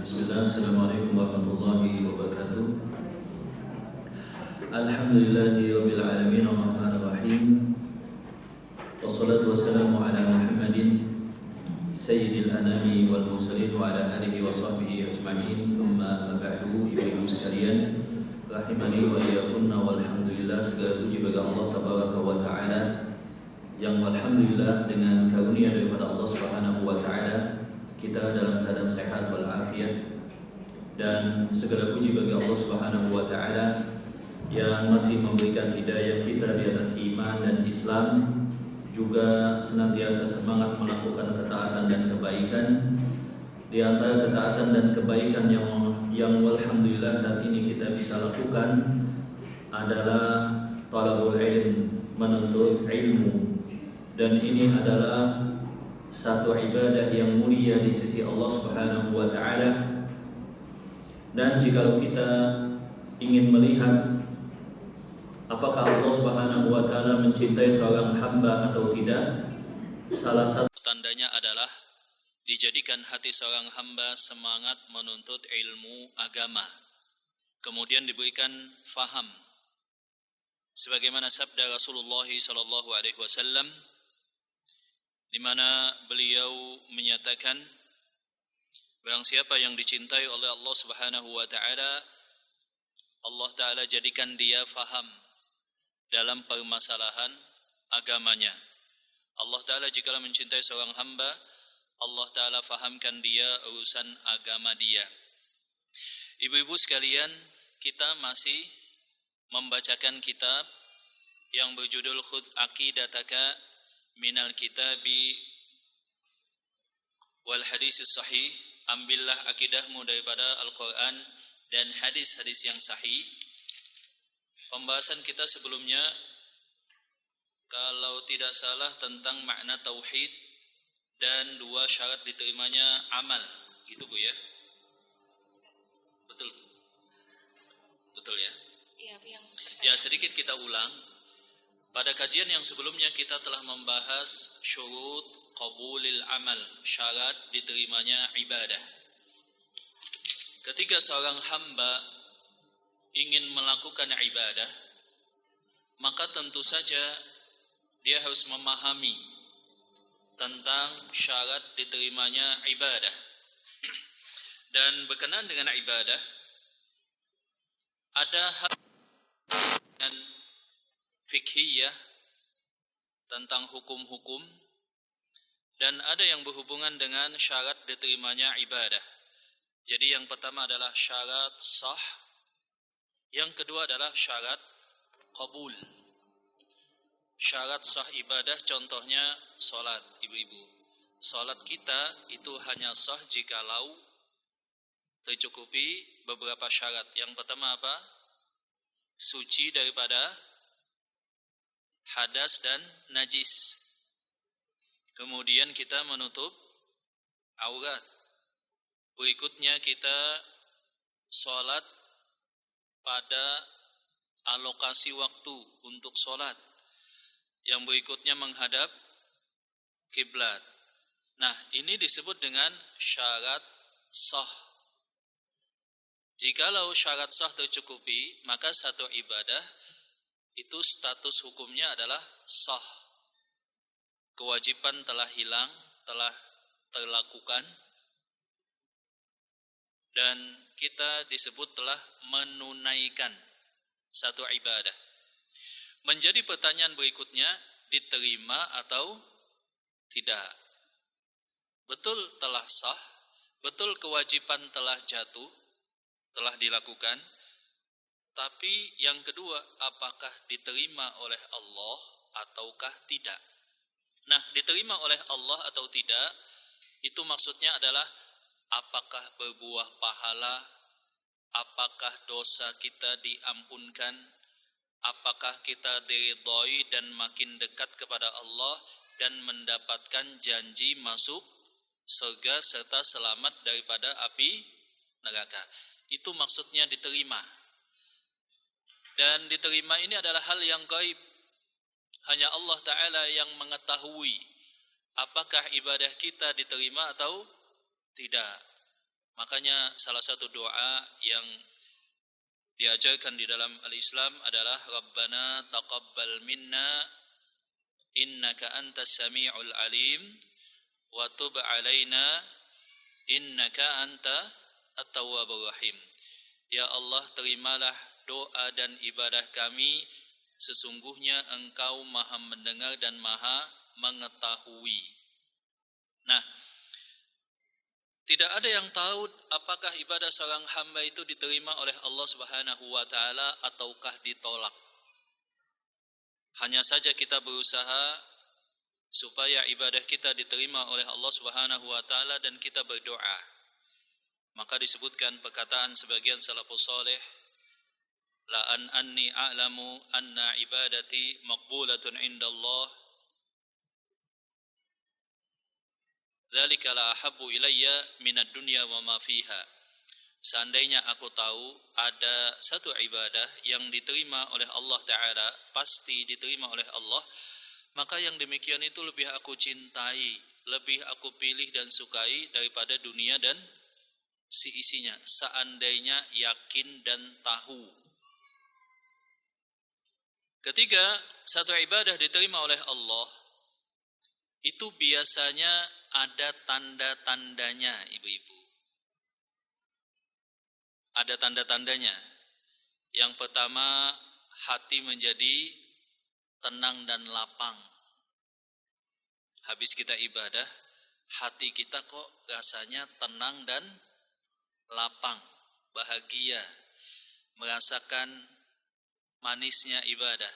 Bismillah, Assalamualaikum warahmatullahi wabarakatuh. Alhamdulillahi rabbil alamin arrahmanir rahim. Wassalatu wassalamu ala Muhammadin sayyidil anami wal mursalin wa ala alihi wa sahbihi ajma'in. Thumma ba'du, ibu-ibu sekalian, rahimani wa iyyakunna, walhamdulillah, segala puji bagi Allah tabaraka wa taala yang alhamdulillah dengan karunia daripada Allah Subhanahu wa taala kita dalam keadaan sehat walafiat, dan segala puji bagi Allah Subhanahu wa taala yang masih memberikan hidayah kita di atas iman dan Islam, juga senantiasa semangat melakukan ketaatan dan kebaikan. Di antara ketaatan dan kebaikan yang alhamdulillah saat ini kita bisa lakukan adalah talabul ilm, menuntut ilmu, dan ini adalah satu ibadah yang mulia di sisi Allah Subhanahu wa taala. Dan jikalau kita ingin melihat apakah Allah Subhanahu wa taala mencintai seorang hamba atau tidak, salah satu tandanya adalah dijadikan hati seorang hamba semangat menuntut ilmu agama, kemudian diberikan faham. Sebagaimana sabda Rasulullah sallallahu alaihi wasallam, di mana beliau menyatakan, barang siapa yang dicintai oleh Allah Subhanahu wa taala, Allah taala jadikan dia faham dalam permasalahan agamanya. Allah taala jikalau mencintai seorang hamba, Allah taala fahamkan dia urusan agama dia. Ibu-ibu sekalian, kita masih membacakan kitab yang berjudul Khudh Aqidataka minal kitabi wal hadis sahih. Ambillah akidahmu daripada Al-Quran dan hadis-hadis yang sahih. Pembahasan kita sebelumnya, kalau tidak salah, tentang makna tauhid dan dua syarat diterimanya amal, gitu Bu ya? Betul? Betul ya? Iya, ya, sedikit kita ulang. Pada kajian yang sebelumnya kita telah membahas syurut qabulil amal, syarat diterimanya ibadah. Ketika seorang hamba ingin melakukan ibadah, maka tentu saja dia harus memahami tentang syarat diterimanya ibadah. Dan berkenaan dengan ibadah, ada hal dan fikhiyah tentang hukum-hukum, dan ada yang berhubungan dengan syarat diterimanya ibadah. Jadi yang pertama adalah syarat sah, yang kedua adalah syarat qabul. Syarat sah ibadah contohnya salat, ibu-ibu. Salat kita itu hanya sah jikalau tercukupi beberapa syarat. Yang pertama apa? Suci daripada hadas dan najis. Kemudian kita menutup aurat. Berikutnya kita sholat pada alokasi waktu untuk sholat. Yang berikutnya menghadap kiblat. Nah, ini disebut dengan syarat sah. Jikalau syarat sah tercukupi, maka satu ibadah itu status hukumnya adalah sah. Kewajiban telah hilang, telah terlakukan, dan kita disebut telah menunaikan satu ibadah. Menjadi pertanyaan berikutnya, diterima atau tidak? Betul telah sah, betul kewajiban telah jatuh, telah dilakukan. Tapi yang kedua, apakah diterima oleh Allah ataukah tidak? Nah, diterima oleh Allah atau tidak, itu maksudnya adalah apakah berbuah pahala, apakah dosa kita diampunkan, apakah kita diridhai dan makin dekat kepada Allah dan mendapatkan janji masuk surga serta selamat daripada api neraka. Itu maksudnya diterima. Dan diterima ini adalah hal yang gaib. Hanya Allah Ta'ala yang mengetahui apakah ibadah kita diterima atau tidak. Makanya salah satu doa yang diajarkan di dalam al-Islam adalah Rabbana taqabbal minna innaka antas sami'ul alim wa tub alaina innaka anta at-tawwabur rahim. Ya Allah, terimalah doa dan ibadah kami, sesungguhnya Engkau Maha mendengar dan Maha mengetahui. Nah, tidak ada yang tahu apakah ibadah seorang hamba itu diterima oleh Allah Subhanahu wa taala ataukah ditolak. Hanya saja kita berusaha supaya ibadah kita diterima oleh Allah Subhanahu wa taala dan kita berdoa. Maka disebutkan perkataan sebagian salafus saleh, la anni a'lamu anna ibadati maqbulatun indallah dzalika la ahabbu ilayya minad dunya wa ma fiha. Seandainya aku tahu ada satu ibadah yang diterima oleh Allah Ta'ala, pasti diterima oleh Allah, maka yang demikian itu lebih aku cintai, lebih aku pilih dan sukai daripada dunia dan si isinya, seandainya yakin dan tahu. Ketika satu ibadah diterima oleh Allah, itu biasanya ada tanda-tandanya, ibu-ibu. Ada tanda-tandanya. Yang pertama, hati menjadi tenang dan lapang. Habis kita ibadah, hati kita kok rasanya tenang dan lapang, bahagia, merasakan manisnya ibadah.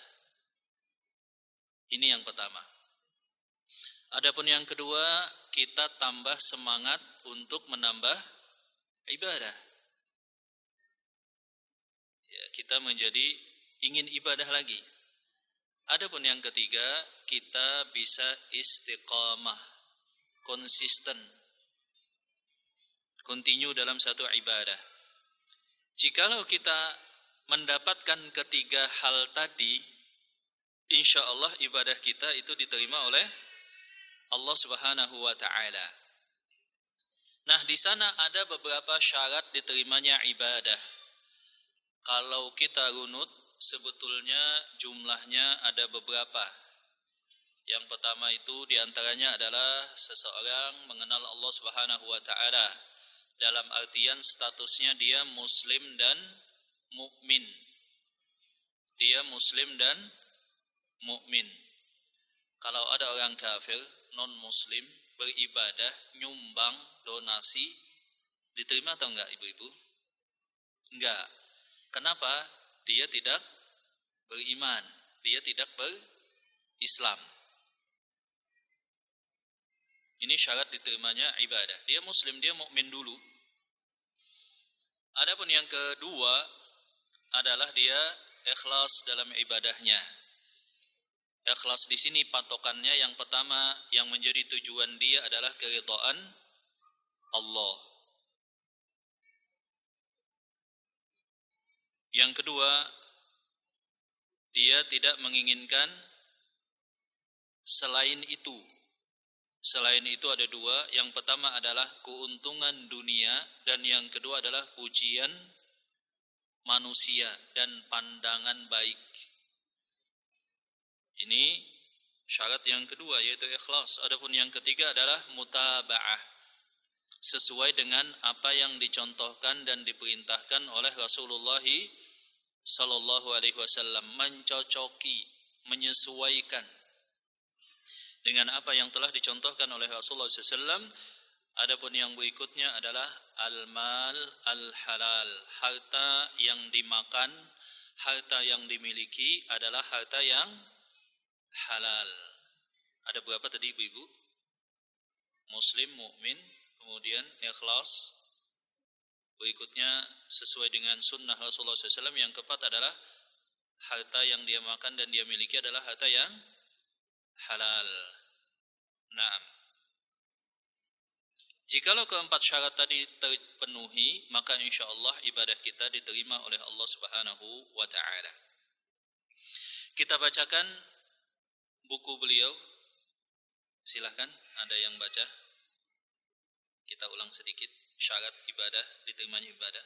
Ini yang pertama. Adapun yang kedua, kita tambah semangat untuk menambah ibadah. Ya, kita menjadi ingin ibadah lagi. Adapun yang ketiga, kita bisa istiqamah, konsisten, continue dalam satu ibadah. Jikalau kita mendapatkan ketiga hal tadi, insya Allah ibadah kita itu diterima oleh Allah Subhanahu wa ta'ala. Nah, di sana ada beberapa syarat diterimanya ibadah. Kalau kita runut, sebetulnya jumlahnya ada beberapa. Yang pertama itu diantaranya adalah seseorang mengenal Allah Subhanahu wa ta'ala, dalam artian statusnya dia muslim dan mukmin. Dia muslim dan mukmin. Kalau ada orang kafir, non muslim, beribadah, nyumbang, donasi, diterima atau enggak, ibu-ibu? Enggak. Kenapa? Dia tidak beriman, dia tidak berislam. Ini syarat diterimanya ibadah. Dia muslim, dia mukmin dulu. Adapun yang kedua adalah dia ikhlas dalam ibadahnya. Ikhlas di sini patokannya yang pertama yang menjadi tujuan dia adalah keridhaan Allah. Yang kedua, dia tidak menginginkan selain itu. Selain itu ada dua. Yang pertama adalah keuntungan dunia, dan yang kedua adalah pujian manusia dan pandangan baik. Ini syarat yang kedua, yaitu ikhlas. Adapun yang ketiga adalah mutaba'ah, sesuai dengan apa yang dicontohkan dan diperintahkan oleh Rasulullah sallallahu alaihi wasallam, mencocoki, menyesuaikan dengan apa yang telah dicontohkan oleh Rasulullah SAW. Adapun yang berikutnya adalah al-mal al-halal, harta yang dimakan, harta yang dimiliki adalah harta yang halal. Ada berapa tadi ibu-ibu? Muslim, mukmin, kemudian ikhlas, berikutnya sesuai dengan sunnah Rasulullah SAW. Yang keempat adalah harta yang dia makan dan dia miliki adalah harta yang halal. Nah, jikalau keempat syarat tadi terpenuhi, maka insya Allah ibadah kita diterima oleh Allah Subhanahu wa ta'ala. Kita bacakan buku beliau. Silahkan, ada yang baca. Kita ulang sedikit. syarat ibadah, diterimanya ibadah.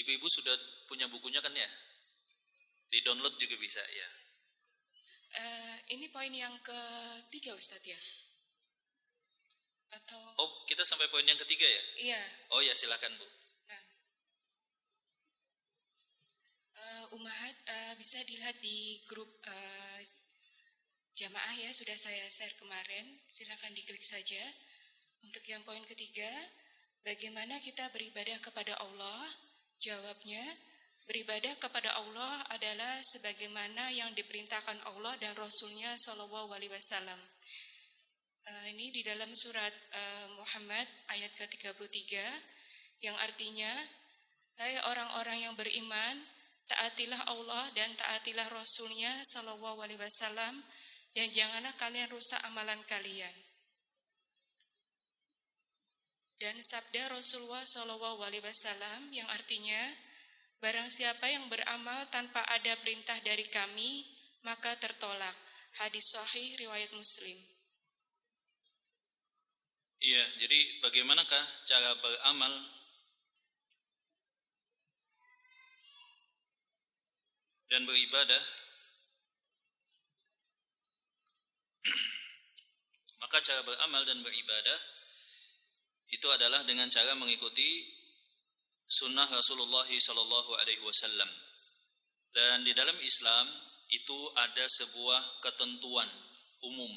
Ibu-ibu sudah punya bukunya kan ya? Di-download juga bisa ya. Ini poin yang ketiga Ustadz ya? Atau? Oh, kita sampai poin yang ketiga ya? Iya. Oh ya, silakan Bu. Nah, Umahat bisa dilihat di grup jamaah ya, sudah saya share kemarin. Silakan diklik saja. Untuk yang poin ketiga, bagaimana kita beribadah kepada Allah? Jawabnya, beribadah kepada Allah adalah sebagaimana yang diperintahkan Allah dan Rasulnya Shallallahu Alaihi Wasallam. Ini di dalam surat Muhammad ayat ke-33 yang artinya, hai orang-orang yang beriman, taatilah Allah dan taatilah Rasulnya Shallallahu Alaihi Wasallam dan janganlah kalian rusak amalan kalian. Dan sabda Rasulullah Shallallahu Alaihi Wasallam yang artinya, barang siapa yang beramal tanpa ada perintah dari kami, maka tertolak. Hadis sahih riwayat Muslim. Iya, jadi bagaimanakah cara beramal dan beribadah? Maka cara beramal dan beribadah itu adalah dengan cara mengikuti sunnah Rasulullah Sallallahu Alaihi Wasallam. Dan di dalam Islam itu ada sebuah ketentuan umum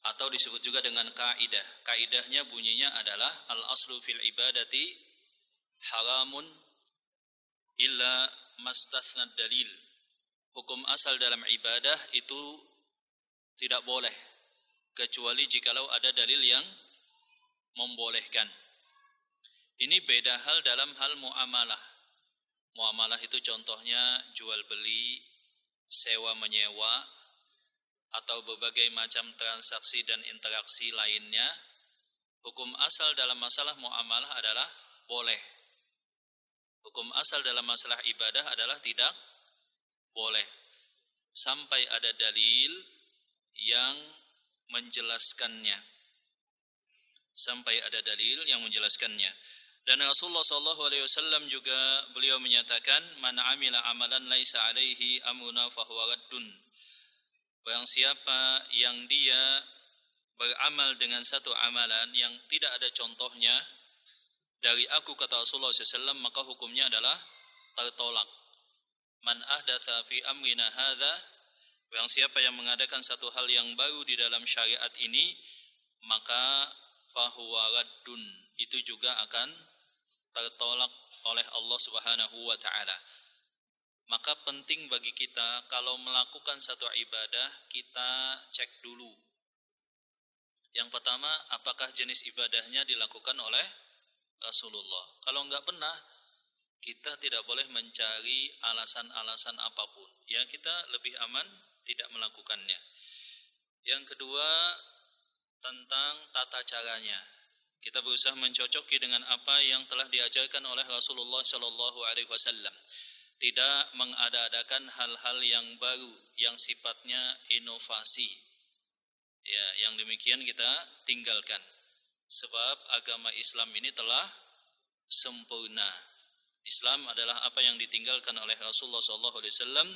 atau disebut juga dengan kaidah. Kaidahnya bunyinya adalah al-aslu fil ibadati haramun illa mastathnad dalil. Hukum asal dalam ibadah itu tidak boleh kecuali jikalau ada dalil yang membolehkan. Ini beda hal dalam hal muamalah. Muamalah itu contohnya jual beli, sewa menyewa, atau berbagai macam transaksi dan interaksi lainnya. Hukum asal dalam masalah muamalah adalah boleh. Hukum asal dalam masalah ibadah adalah tidak boleh. Sampai ada dalil yang menjelaskannya. Sampai ada dalil yang menjelaskannya. Dan Rasulullah SAW juga beliau menyatakan, man amila amalan laisa alaihi amruna fahuwa raddun. Barang siapa yang dia beramal dengan satu amalan yang tidak ada contohnya dari aku, kata Rasulullah SAW, maka hukumnya adalah tertolak. Man ahdatha fi amrina hadha, barang siapa yang mengadakan satu hal yang baru di dalam syariat ini, maka fahuwa raddun, itu juga akan tertolak oleh Allah Subhanahu wa ta'ala. Maka penting bagi kita kalau melakukan satu ibadah, kita cek dulu. Yang pertama, apakah jenis ibadahnya dilakukan oleh Rasulullah. Kalau enggak pernah, kita tidak boleh mencari alasan-alasan apapun. Ya, kita lebih aman tidak melakukannya. Yang kedua, tentang tata caranya. Kita berusaha mencocoki dengan apa yang telah diajarkan oleh Rasulullah Shallallahu Alaihi Wasallam. Tidak mengada-adakan hal-hal yang baru, yang sifatnya inovasi. Ya, yang demikian kita tinggalkan. Sebab agama Islam ini telah sempurna. Islam adalah apa yang ditinggalkan oleh Rasulullah SAW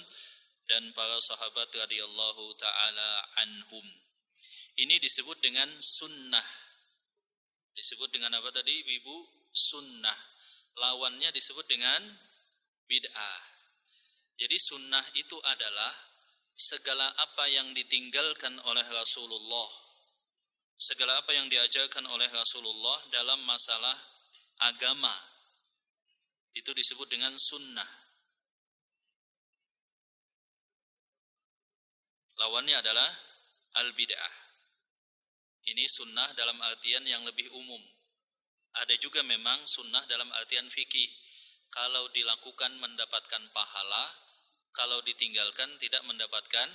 dan para sahabat radhiyallahu taala anhum. Ini disebut dengan sunnah. Disebut dengan apa tadi, Ibu? Sunnah. Lawannya disebut dengan bid'ah. Jadi sunnah itu adalah segala apa yang ditinggalkan oleh Rasulullah, segala apa yang diajarkan oleh Rasulullah dalam masalah agama, itu disebut dengan sunnah. Lawannya adalah al-bid'ah. Ini sunnah dalam artian yang lebih umum. Ada juga memang sunnah dalam artian fikih. Kalau dilakukan mendapatkan pahala, kalau ditinggalkan tidak mendapatkan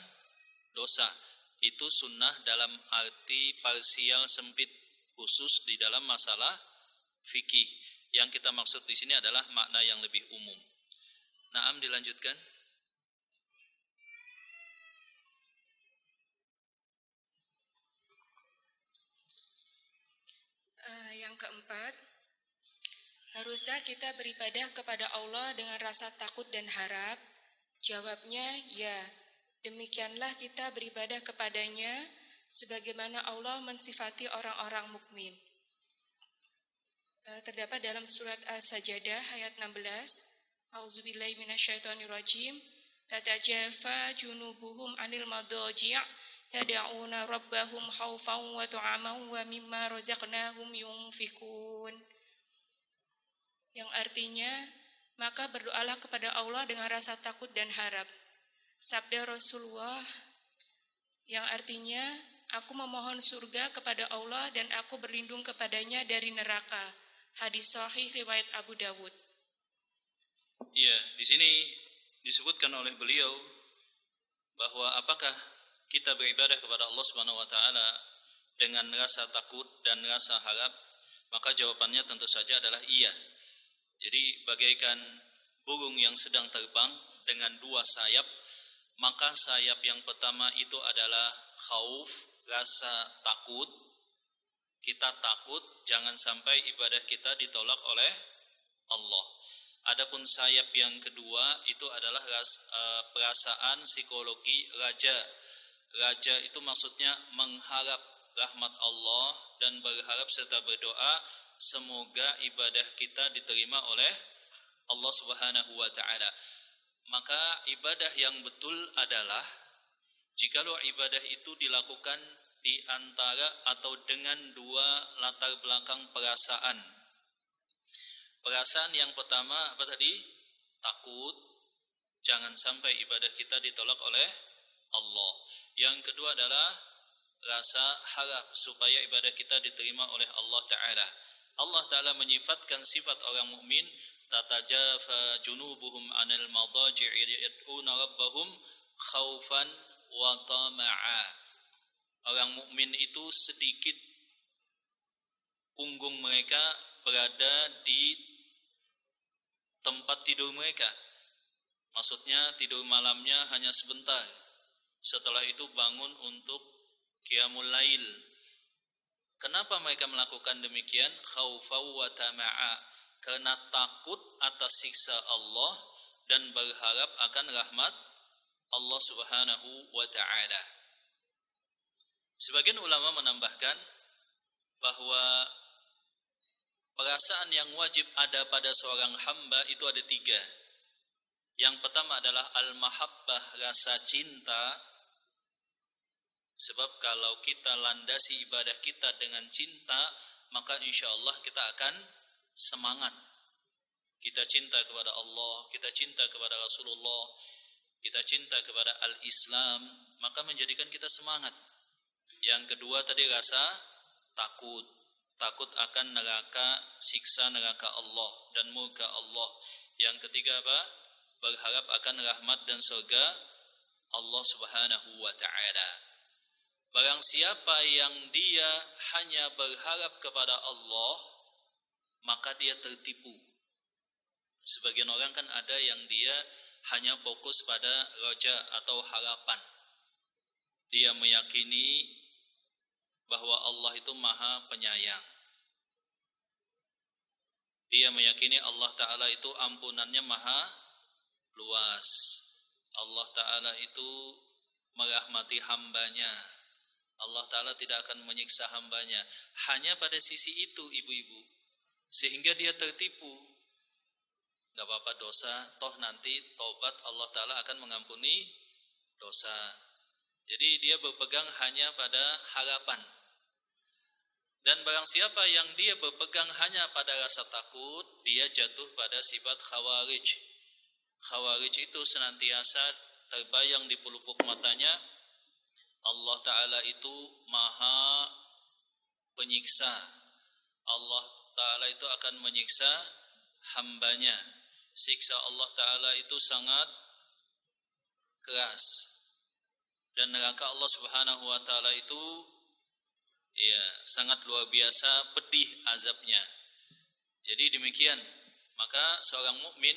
dosa. Itu sunnah dalam arti parsial sempit, khusus di dalam masalah fikih. Yang kita maksud di sini adalah makna yang lebih umum. Naam, dilanjutkan. Yang keempat, haruskah kita beribadah kepada Allah dengan rasa takut dan harap? Jawabnya, ya. Demikianlah kita beribadah kepadanya sebagaimana Allah mensifati orang-orang mukmin. Terdapat dalam surat As-Sajdah ayat 16. A'udzubillahi minasyaitonirrajim. Tatajafa junubuhum 'anil madaji' yad'una rabbahum khaufan wa ta'aman wa mimma razaqnahum yunfikun. Yang artinya, maka berdoalah kepada Allah dengan rasa takut dan harap. Sabda Rasulullah yang artinya, aku memohon surga kepada Allah dan aku berlindung kepadanya dari neraka. Hadis sahih riwayat Abu Dawud. Ya, di sini disebutkan oleh beliau bahwa apakah kita beribadah kepada Allah Subhanahu wa taala dengan rasa takut dan rasa harap? Maka jawabannya tentu saja adalah iya. Jadi bagaikan burung yang sedang terbang dengan dua sayap, maka sayap yang pertama itu adalah khauf, rasa takut. Kita takut jangan sampai ibadah kita ditolak oleh Allah. Adapun sayap yang kedua itu adalah perasaan psikologi raja. Raja itu maksudnya mengharap rahmat Allah dan berharap serta berdoa semoga ibadah kita diterima oleh Allah Subhanahu wa taala. Maka ibadah yang betul adalah jikalau ibadah itu dilakukan di antara atau dengan dua latar belakang perasaan. Perasaan yang pertama apa tadi? Takut jangan sampai ibadah kita ditolak oleh Allah. Yang kedua adalah rasa harap supaya ibadah kita diterima oleh Allah Ta'ala. Allah Ta'ala menyifatkan sifat orang mukmin, tatajafa junubuhum 'anil madaji'i yad'una rabbahum khaufan wa tama'a. Orang mukmin itu sedikit punggung mereka berada di tempat tidur mereka. Maksudnya tidur malamnya hanya sebentar. Setelah itu bangun untuk qiyamul lail. Kenapa mereka melakukan demikian? Khaufau wa tama'a. Karena takut atas siksa Allah dan berharap akan rahmat Allah Subhanahu wa ta'ala. Sebagian ulama menambahkan bahwa perasaan yang wajib ada pada seorang hamba itu ada tiga. Yang pertama adalah al-mahabbah, rasa cinta. Sebab kalau kita landasi ibadah kita dengan cinta, maka insya Allah kita akan semangat. Kita cinta kepada Allah, kita cinta kepada Rasulullah, kita cinta kepada al-Islam, maka menjadikan kita semangat. Yang kedua tadi rasa takut. Takut akan neraka, siksa neraka Allah dan murka Allah. Yang ketiga apa? Berharap akan rahmat dan surga Allah Subhanahu wa ta'ala. Barang siapa yang dia hanya berharap kepada Allah, maka dia tertipu. Sebagian orang kan ada yang dia hanya fokus pada roja atau harapan. Dia meyakini bahwa Allah itu maha penyayang. Dia meyakini Allah Ta'ala itu ampunannya maha luas. Allah Ta'ala itu merahmati hambanya. Allah Ta'ala tidak akan menyiksa hambanya. Hanya pada sisi itu ibu-ibu. Sehingga dia tertipu. Gak apa-apa dosa, toh nanti taubat Allah Ta'ala akan mengampuni dosa. Jadi dia berpegang hanya pada harapan. Dan barang siapa yang dia berpegang hanya pada rasa takut, dia jatuh pada sifat khawarij. Khawarij itu senantiasa terbayang di pelupuk matanya, Allah Ta'ala itu maha penyiksa. Allah Ta'ala itu akan menyiksa hambanya. Siksa Allah Ta'ala itu sangat keras. Dan neraka Allah Subhanahu wa Ta'ala itu sangat luar biasa pedih azabnya. Jadi demikian, maka seorang mukmin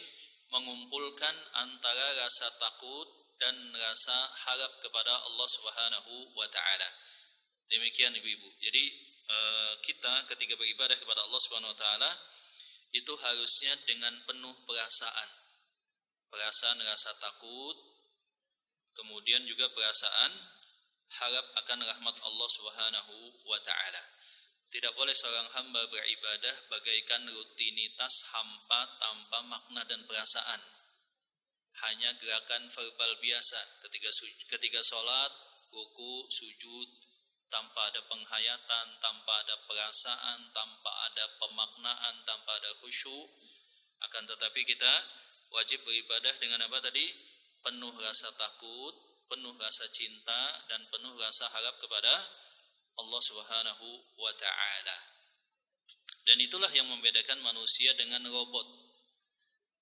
mengumpulkan antara rasa takut dan rasa harap kepada Allah Subhanahu wa ta'ala. Demikian ibu-ibu. Jadi kita ketika beribadah kepada Allah Subhanahu wa taala itu harusnya dengan penuh perasaan. Perasaan rasa takut, kemudian juga perasaan harap akan rahmat Allah Subhanahu wa taala. Tidak boleh seorang hamba beribadah bagaikan rutinitas hampa tanpa makna dan perasaan. Hanya gerakan verbal biasa ketika sholat, ruku, sujud, tanpa ada penghayatan, tanpa ada perasaan, tanpa ada pemaknaan, tanpa ada khusyuk. Akan tetapi kita wajib beribadah dengan apa tadi? Penuh rasa takut, penuh rasa cinta, dan penuh rasa harap kepada Allah Subhanahu wa ta'ala. Dan itulah yang membedakan manusia dengan robot.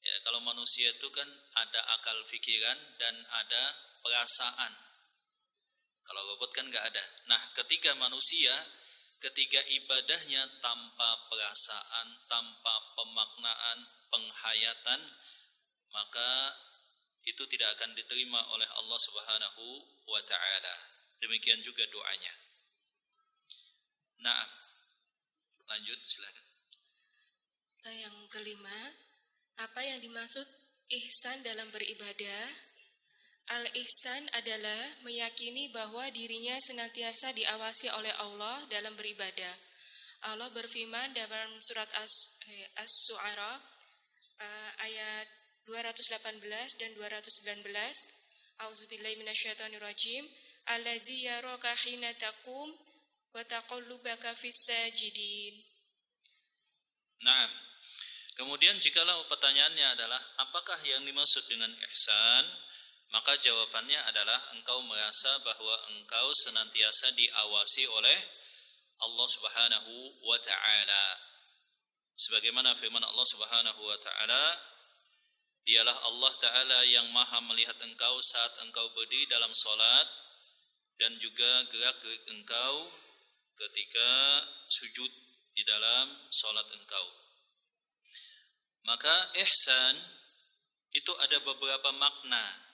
Ya, kalau manusia itu kan ada akal pikiran dan ada perasaan. Kalau robot kan nggak ada. Nah, ketika manusia, ketika ibadahnya tanpa perasaan, tanpa pemaknaan, penghayatan, maka itu tidak akan diterima oleh Allah Subhanahu wa ta'ala. Demikian juga doanya. Nah, lanjut silakan. Yang kelima, apa yang dimaksud ihsan dalam beribadah? Al-ihsan adalah meyakini bahwa dirinya senantiasa diawasi oleh Allah dalam beribadah. Allah berfirman dalam surat As-Su'ara ayat 218 dan 219. A'udzubillahi minasyaitonirrajim. Allazi yaraka hina taqum wa taqallubaka fis sajidin. Nah, kemudian jikalau pertanyaannya adalah apakah yang dimaksud dengan ihsan, maka jawabannya adalah engkau merasa bahwa engkau senantiasa diawasi oleh Allah Subhanahu wa ta'ala. Sebagaimana firman Allah Subhanahu wa ta'ala, dialah Allah ta'ala yang maha melihat engkau saat engkau berdiri dalam salat dan juga gerak-gerik engkau ketika sujud di dalam salat engkau. Maka ihsan itu ada beberapa makna.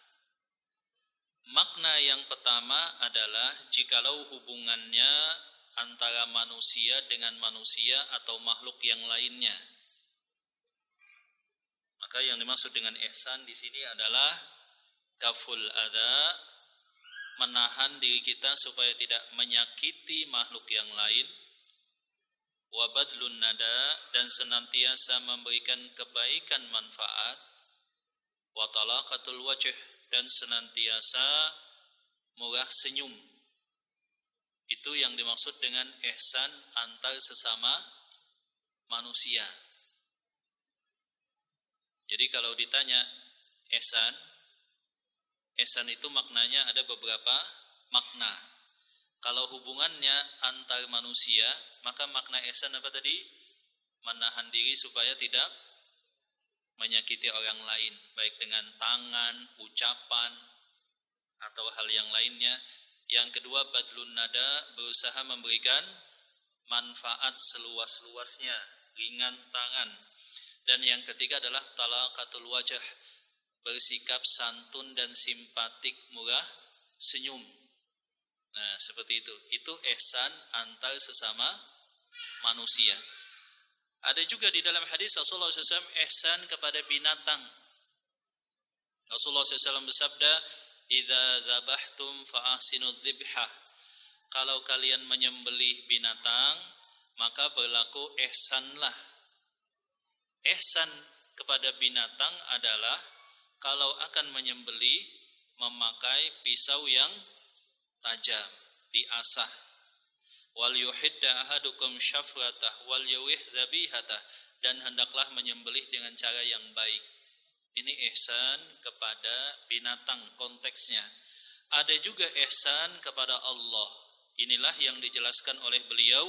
Makna yang pertama adalah jikalau hubungannya antara manusia dengan manusia atau makhluk yang lainnya. Maka yang dimaksud dengan ihsan di sini adalah kaful adza, menahan diri kita supaya tidak menyakiti makhluk yang lain, wa badlun nada, dan senantiasa memberikan kebaikan manfaat, wa talaqatul wajh, dan senantiasa murah senyum. Itu yang dimaksud dengan ihsan antar sesama manusia. Jadi kalau ditanya ihsan itu maknanya ada beberapa makna. Kalau hubungannya antar manusia, maka makna ihsan apa tadi? Menahan diri supaya tidak menyakiti orang lain, baik dengan tangan, ucapan, atau hal yang lainnya. Yang kedua, badlun nada, berusaha memberikan manfaat seluas-luasnya, ringan tangan. Dan yang ketiga adalah talaqatul wajh, bersikap santun dan simpatik, murah senyum. Nah, seperti itu. Itu ihsan antar sesama manusia. Ada juga di dalam hadis Rasulullah SAW ihsan kepada binatang. Rasulullah SAW bersabda, "Idza dzabhtum fa ahsinudz dzibhah." Kalau kalian menyembelih binatang, maka berlaku ihsanlah. Ihsan kepada binatang adalah kalau akan menyembelih memakai pisau yang tajam, diasah. Wal yuhidda ahadukum syafratah wal yuwih dzabihatah, dan hendaklah menyembelih dengan cara yang baik. Ini ihsan kepada binatang konteksnya. Ada juga ihsan kepada Allah. Inilah yang dijelaskan oleh beliau,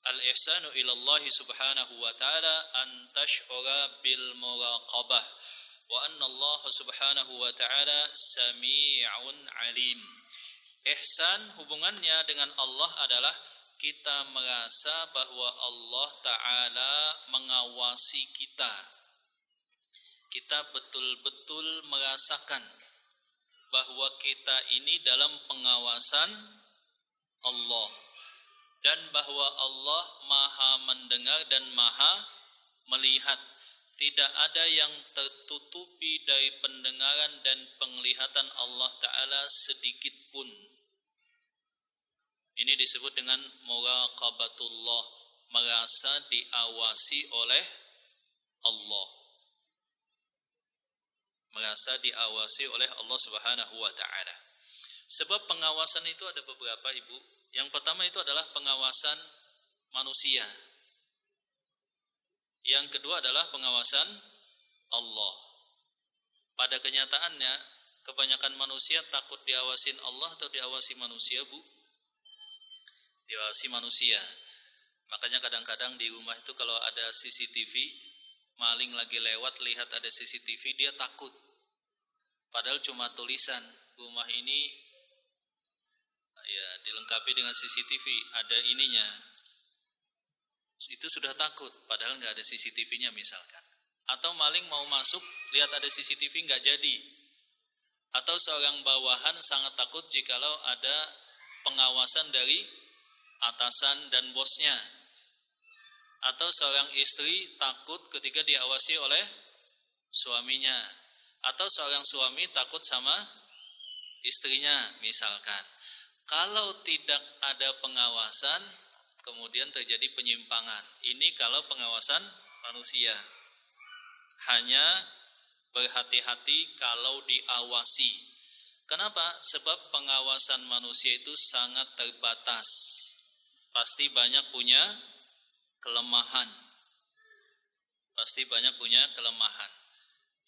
al-ihsanu ilallahi subhanahu wa ta'ala an tash'ura bil muraqabah wa anna Allah subhanahu wa ta'ala sami'un alim. Ihsan hubungannya dengan Allah adalah kita merasa bahwa Allah Ta'ala mengawasi kita. Kita betul-betul merasakan bahwa kita ini dalam pengawasan Allah. dan bahwa Allah Maha mendengar dan Maha melihat. Tidak ada yang tertutupi dari pendengaran dan penglihatan Allah Ta'ala sedikit pun. Ini disebut dengan muraqabatullah, merasa diawasi oleh Allah. Merasa diawasi oleh Allah Subhanahu wa Ta'ala. Sebab pengawasan itu ada beberapa, Ibu. Yang pertama itu adalah pengawasan manusia. Yang kedua adalah pengawasan Allah. Pada kenyataannya, kebanyakan manusia takut diawasin Allah atau diawasi manusia, Bu? Diawasi manusia. Makanya kadang-kadang di rumah itu kalau ada CCTV, maling lagi lewat lihat ada CCTV, dia takut. Padahal cuma tulisan, rumah ini ya dilengkapi dengan CCTV, ada ininya. Itu sudah takut, padahal nggak ada CCTV-nya misalkan. Atau maling mau masuk, lihat ada CCTV nggak jadi. Atau seorang bawahan sangat takut jikalau ada pengawasan dari atasan dan bosnya. Atau seorang istri takut ketika diawasi oleh suaminya. Atau seorang suami takut sama istrinya misalkan. Kalau tidak ada pengawasan, kemudian terjadi penyimpangan. Ini kalau pengawasan manusia. Hanya berhati-hati kalau diawasi. Kenapa? Sebab pengawasan manusia itu sangat terbatas. Pasti banyak punya kelemahan. Pasti banyak punya kelemahan.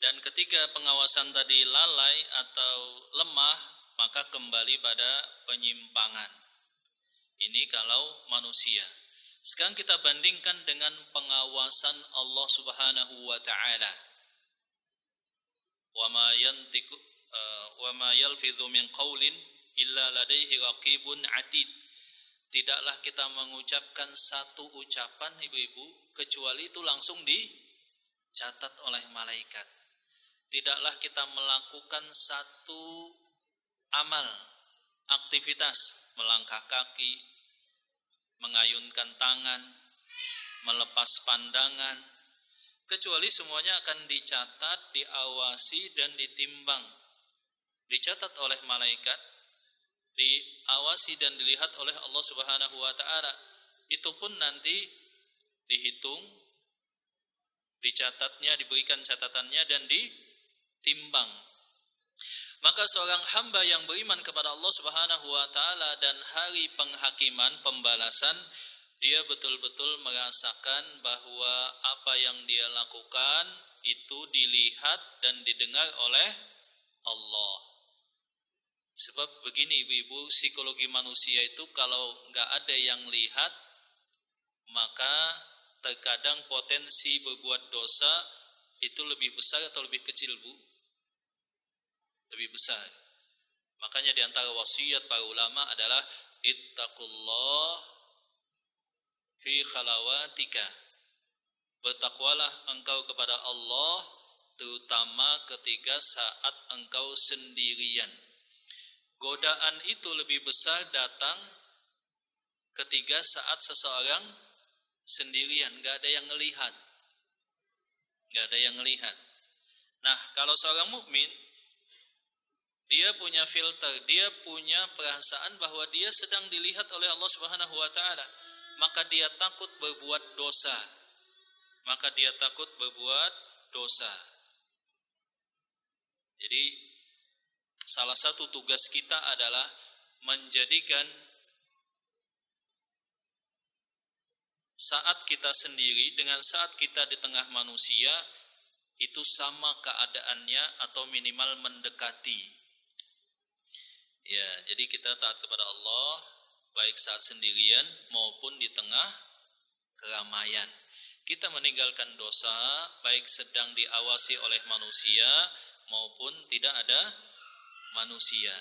Dan ketika pengawasan tadi lalai atau lemah, maka kembali pada penyimpangan. Ini kalau manusia. Sekarang kita bandingkan dengan pengawasan Allah Subhanahu wa Ta'ala. Wa ma yalfidhu min qaulin illa ladaihi raqibun atid. Tidaklah kita mengucapkan satu ucapan, ibu-ibu, kecuali itu langsung dicatat oleh malaikat. Tidaklah kita melakukan satu amal, aktivitas, melangkah kaki, mengayunkan tangan, melepas pandangan, kecuali semuanya akan dicatat, diawasi dan ditimbang. Dicatat oleh malaikat, diawasi dan dilihat oleh Allah Subhanahu wa Ta'ala. Itu pun nanti dihitung, dicatatnya, diberikan catatannya dan ditimbang. Maka seorang hamba yang beriman kepada Allah Subhanahu wa Ta'ala dan hari penghakiman, pembalasan, dia betul-betul merasakan bahwa apa yang dia lakukan itu dilihat dan didengar oleh Allah. Sebab begini ibu-ibu, psikologi manusia itu kalau nggak ada yang lihat, maka terkadang potensi berbuat dosa itu lebih besar atau lebih kecil, Bu? Lebih besar. Makanya di antara wasiat para ulama adalah ittaqullah fi khalawatika. Bertakwalah engkau kepada Allah terutama ketika saat engkau sendirian. Godaan itu lebih besar datang ketika saat seseorang sendirian, gak ada yang ngelihat. Gak ada yang ngelihat. Nah, kalau seorang mukmin, dia punya filter, dia punya perasaan bahwa dia sedang dilihat oleh Allah Subhanahu wa Ta'ala. Maka dia takut berbuat dosa. Maka dia takut berbuat dosa. Jadi salah satu tugas kita adalah menjadikan saat kita sendiri dengan saat kita di tengah manusia itu sama keadaannya atau minimal mendekati. Ya, jadi kita taat kepada Allah baik saat sendirian maupun di tengah keramaian. Kita meninggalkan dosa baik sedang diawasi oleh manusia maupun tidak ada manusia.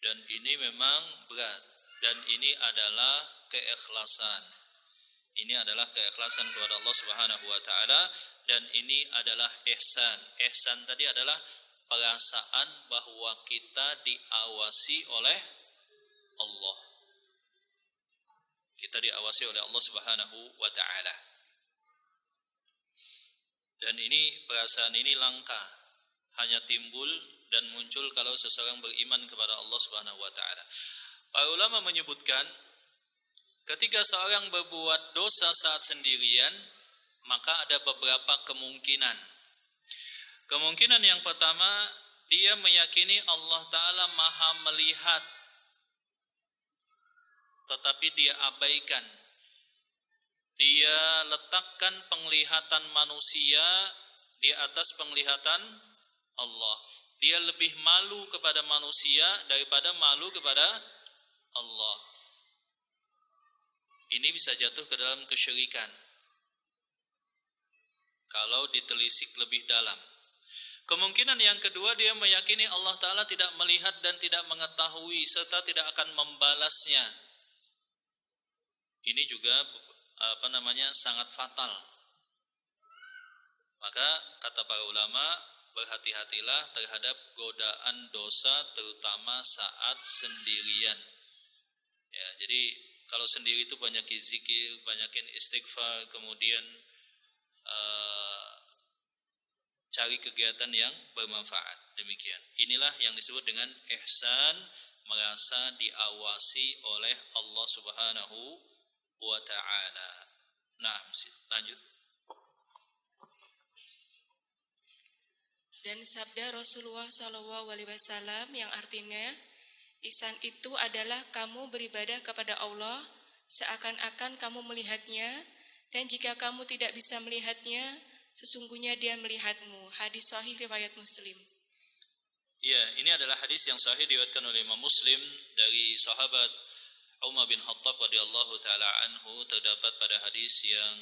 Dan ini memang berat, dan ini adalah keikhlasan. Ini adalah keikhlasan kepada Allah Subhanahu wa Ta'ala, dan ini adalah ihsan. Ihsan tadi adalah perasaan bahwa kita diawasi oleh Allah. Kita diawasi oleh Allah Subhanahu wa taala. Dan perasaan ini langka, hanya timbul dan muncul kalau seseorang beriman kepada Allah Subhanahu wa taala. Para ulama menyebutkan ketika seorang berbuat dosa saat sendirian, maka ada beberapa kemungkinan. Kemungkinan yang pertama, dia meyakini Allah Ta'ala maha melihat, tetapi dia abaikan. Dia letakkan penglihatan manusia di atas penglihatan Allah. Dia lebih malu kepada manusia daripada malu kepada Allah. Ini bisa jatuh ke dalam kesyirikan kalau ditelisik lebih dalam. Kemungkinan yang kedua, dia meyakini Allah Ta'ala tidak melihat dan tidak mengetahui serta tidak akan membalasnya. Ini juga sangat fatal. Maka kata para ulama, berhati-hatilah terhadap godaan dosa terutama saat sendirian. Ya, jadi kalau sendiri itu banyakin zikir, banyakin istighfar, kemudian cari kegiatan yang bermanfaat. Demikian. Inilah yang disebut dengan ihsan, merasa diawasi oleh Allah Subhanahu wa ta'ala. Nah, lanjut. Dan sabda Rasulullah SAW yang artinya, ihsan itu adalah kamu beribadah kepada Allah seakan-akan kamu melihatnya, dan jika kamu tidak bisa melihatnya, sesungguhnya dia melihatmu. Hadis sahih riwayat Muslim. Ya, ini adalah hadis yang sahih diriwayatkan oleh Imam Muslim dari sahabat Umar bin Khattab radhiyallahu taala anhu. Terdapat pada hadis yang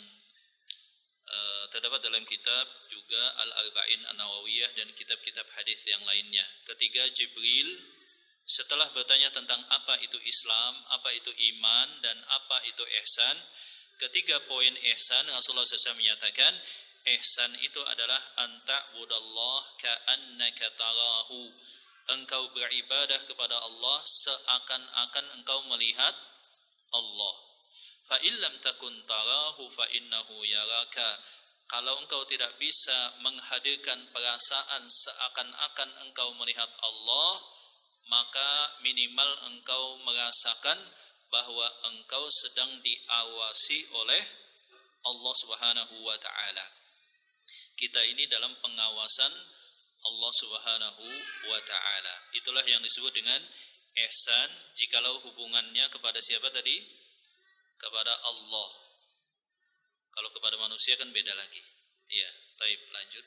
terdapat dalam kitab juga Al-Arba'in An-Nawawiyah dan kitab-kitab hadis yang lainnya. Ketika Jibril setelah bertanya tentang apa itu Islam, apa itu iman, dan apa itu ihsan, ketiga poin ihsan Rasulullah SAW menyatakan, ihsan itu adalah anta'budallah ka'annaka tarahu. Engkau beribadah kepada Allah seakan-akan engkau melihat Allah. Fa illam takun tarahu fa innahu yaraka. Kalau engkau tidak bisa menghadirkan perasaan seakan-akan engkau melihat Allah, maka minimal engkau merasakan bahwa engkau sedang diawasi oleh Allah Subhanahu wa taala. Kita ini dalam pengawasan Allah Subhanahu wa taala. Itulah yang disebut dengan ihsan jikalau hubungannya kepada siapa tadi? Kepada Allah. Kalau kepada manusia kan beda lagi. Iya, baik, lanjut.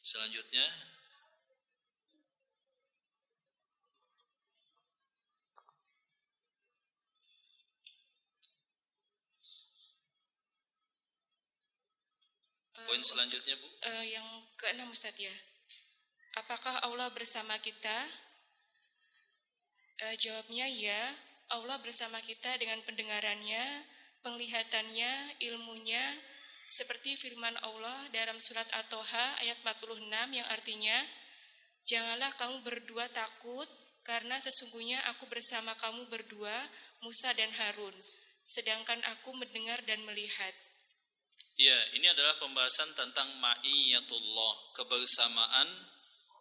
Selanjutnya poin selanjutnya, Bu. Yang keenam, Ustaz ya. Apakah Allah bersama kita? Jawabnya ya. Allah bersama kita dengan pendengarannya, penglihatannya, ilmunya, seperti firman Allah dalam surat At-Toha ayat 46 yang artinya, janganlah kamu berdua takut, karena sesungguhnya aku bersama kamu berdua, Musa dan Harun, sedangkan aku mendengar dan melihat. Ya, ini adalah pembahasan tentang ma'iyatullah, kebersamaan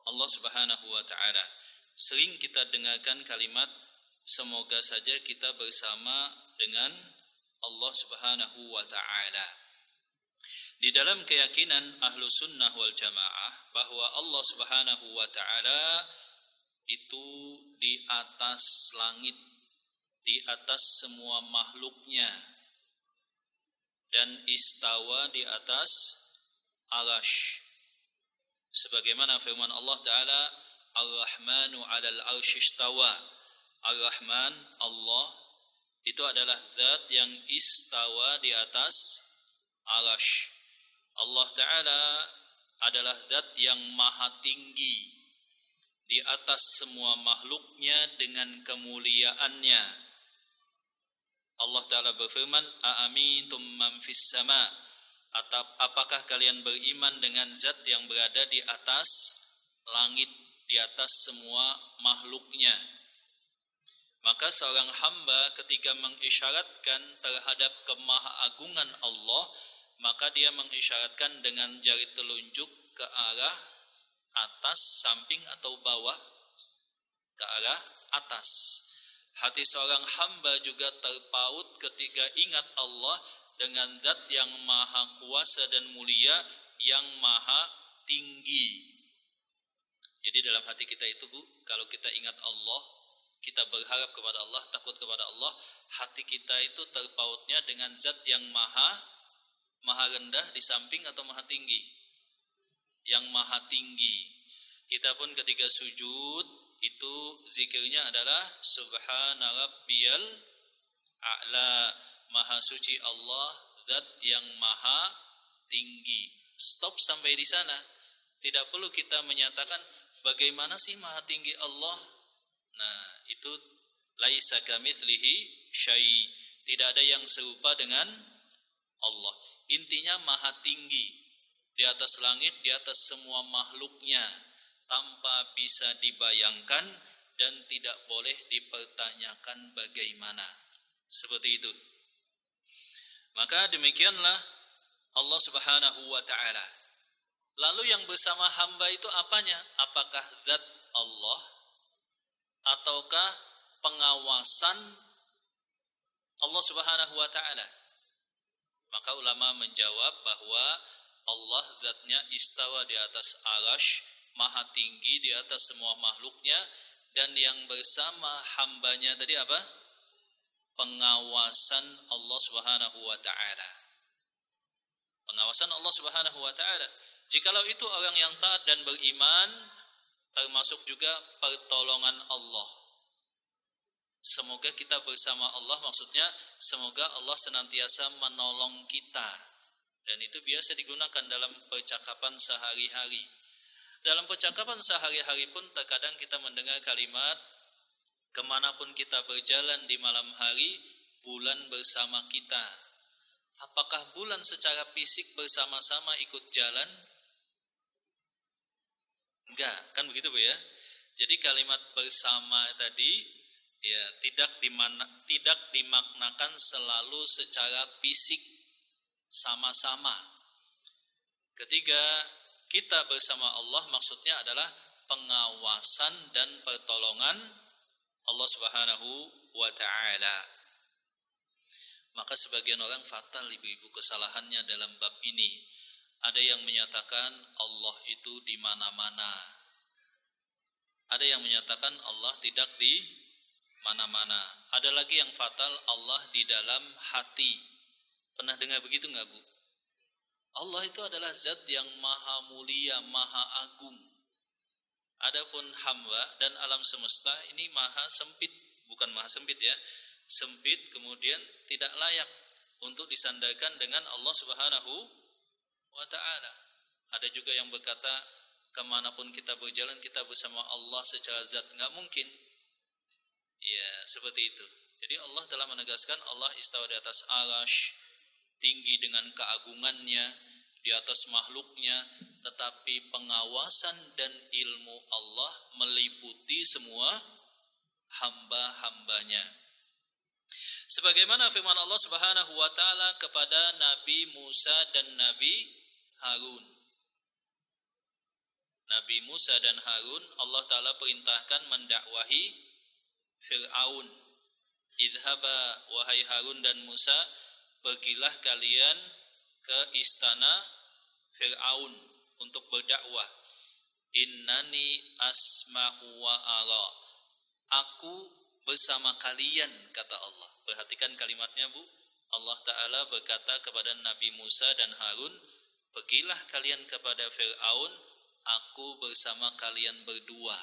Allah Subhanahu wa taala. Sering kita dengarkan kalimat semoga saja kita bersama dengan Allah Subhanahu wa taala. Di dalam keyakinan ahlu sunnah wal jamaah bahwa Allah Subhanahu wa ta'ala itu di atas langit, di atas semua makhluknya, dan istawa di atas arasy. Sebagaimana firman Allah Ta'ala, Ar-Rahmanu 'alal 'arsy istawa. Ar-Rahman, Allah, itu adalah zat yang istawa di atas arasy. Allah Ta'ala adalah zat yang maha tinggi di atas semua makhluknya dengan kemuliaannya. Allah Ta'ala berfirman, "Aamintum man fis sama?" Atau apakah kalian beriman dengan zat yang berada di atas langit, di atas semua makhluknya? Maka seorang hamba ketika mengisyaratkan terhadap kemahaagungan Allah, maka dia mengisyaratkan dengan jari telunjuk ke arah atas, samping atau bawah, ke arah atas. Hati seorang hamba juga terpaut ketika ingat Allah dengan zat yang maha kuasa dan mulia, yang maha tinggi. Jadi dalam hati kita itu, Bu, kalau kita ingat Allah, kita berharap kepada Allah, takut kepada Allah, hati kita itu terpautnya dengan zat yang maha rendah di samping atau maha tinggi? Yang maha tinggi. Kita pun ketika sujud itu zikirnya adalah Subhana Rabbiyal A'la, maha suci Allah, zat yang maha tinggi. Stop sampai di sana. Tidak perlu kita menyatakan bagaimana sih maha tinggi Allah. Nah, itu laisa kamitslihi syai'. Tidak ada yang serupa dengan Allah. Intinya maha tinggi, di atas langit, di atas semua makhluknya, tanpa bisa dibayangkan dan tidak boleh dipertanyakan bagaimana. Seperti itu. Maka demikianlah Allah Subhanahu wa ta'ala. Lalu yang bersama hamba itu apanya? Apakah zat Allah ataukah pengawasan Allah Subhanahu wa ta'ala? Maka ulama menjawab bahwa Allah zatnya istawa di atas arasy, maha tinggi di atas semua makhluknya, dan yang bersama hambanya tadi apa? Pengawasan Allah Subhanahu wa ta'ala. Pengawasan Allah Subhanahu wa ta'ala. Jikalau itu orang yang taat dan beriman, termasuk juga pertolongan Allah. Semoga kita bersama Allah, maksudnya semoga Allah senantiasa menolong kita. Dan itu biasa digunakan dalam percakapan sehari-hari. Dalam percakapan sehari-hari pun terkadang kita mendengar kalimat, kemanapun kita berjalan di malam hari, bulan bersama kita. Apakah bulan secara fisik bersama-sama ikut jalan? Enggak, kan begitu Bu ya. Jadi kalimat bersama tadi ya tidak dimaknakan selalu secara fisik sama-sama. Ketika kita bersama Allah, maksudnya adalah pengawasan dan pertolongan Allah Subhanahu wa ta'ala. Maka sebagian orang fatal ibu-ibu kesalahannya dalam bab ini. Ada yang menyatakan Allah itu di mana-mana. Ada yang menyatakan Allah tidak di mana-mana. Ada lagi yang fatal, Allah di dalam hati. Pernah dengar begitu enggak, Bu? Allah itu adalah zat yang maha mulia, maha agung. Adapun hamba dan alam semesta ini maha sempit, bukan maha sempit ya. Sempit kemudian tidak layak untuk disandarkan dengan Allah Subhanahu wa ta'ala. Ada juga yang berkata, kemanapun kita berjalan kita bersama Allah secara zat, enggak mungkin. Ya, seperti itu. Jadi Allah telah menegaskan Allah istawa di atas arasy, tinggi dengan keagungannya, di atas makhluknya, tetapi pengawasan dan ilmu Allah meliputi semua hamba-hambanya. Sebagaimana firman Allah Subhanahu wa ta'ala kepada Nabi Musa dan Nabi Harun. Nabi Musa dan Harun Allah Ta'ala perintahkan mendakwahi Fir'aun. Idhaba wahai Harun dan Musa, pergilah kalian ke istana Fir'aun untuk berdakwah. Innani asma'u wa ara. Aku bersama kalian, kata Allah. Perhatikan kalimatnya, Bu. Allah Ta'ala berkata kepada Nabi Musa dan Harun, pergilah kalian kepada Fir'aun, aku bersama kalian berdua.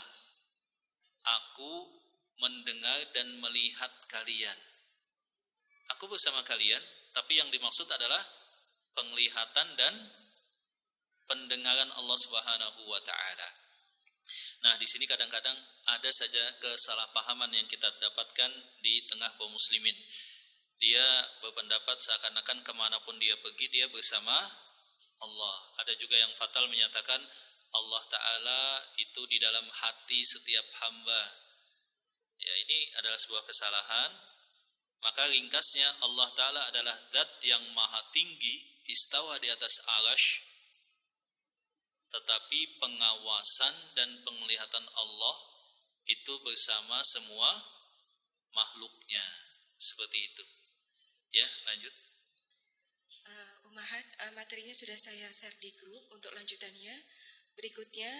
Aku mendengar dan melihat kalian. Aku bersama kalian, tapi yang dimaksud adalah penglihatan dan pendengaran Allah Subhanahu wa ta'ala. Nah, di sini kadang-kadang ada saja kesalahpahaman yang kita dapatkan di tengah kaum muslimin. dia berpendapat seakan-akan kemanapun dia pergi dia bersama Allah. Ada juga yang fatal menyatakan Allah Ta'ala itu di dalam hati setiap hamba. Ya, ini adalah sebuah kesalahan. Maka ringkasnya Allah Ta'ala adalah zat yang maha tinggi, istawa di atas arasy, tetapi pengawasan dan penglihatan Allah itu bersama semua makhluknya. Seperti itu. Ya, lanjut. Umahat, materinya sudah saya share di grup untuk lanjutannya. Berikutnya,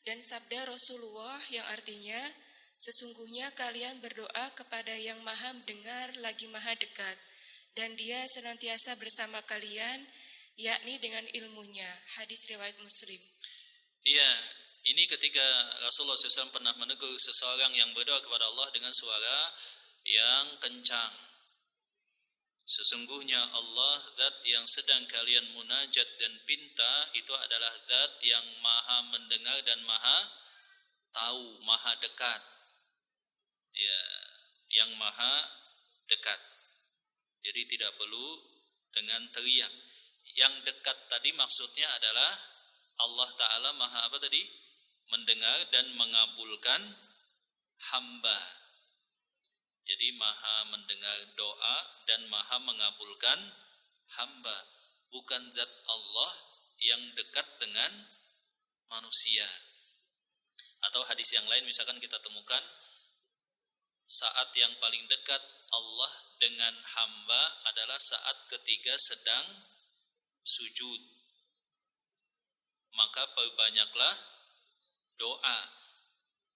dan sabda Rasulullah yang artinya, sesungguhnya kalian berdoa kepada yang maha mendengar lagi maha dekat, dan dia senantiasa bersama kalian, yakni dengan ilmunya. Hadis riwayat Muslim. Iya, ini ketika Rasulullah SAW pernah menegur seseorang yang berdoa kepada Allah dengan suara yang kencang. Sesungguhnya Allah, zat yang sedang kalian munajat dan pinta, itu adalah zat yang maha mendengar dan maha tahu, maha dekat. Ya, yang maha dekat. Jadi tidak perlu dengan teriak. Yang dekat tadi maksudnya adalah Allah Ta'ala maha apa tadi? Mendengar dan mengabulkan hamba. Jadi maha mendengar doa dan maha mengabulkan hamba. Bukan zat Allah yang dekat dengan manusia. Atau hadis yang lain misalkan kita temukan, saat yang paling dekat Allah dengan hamba adalah saat ketiga sedang sujud. Maka perbanyaklah doa.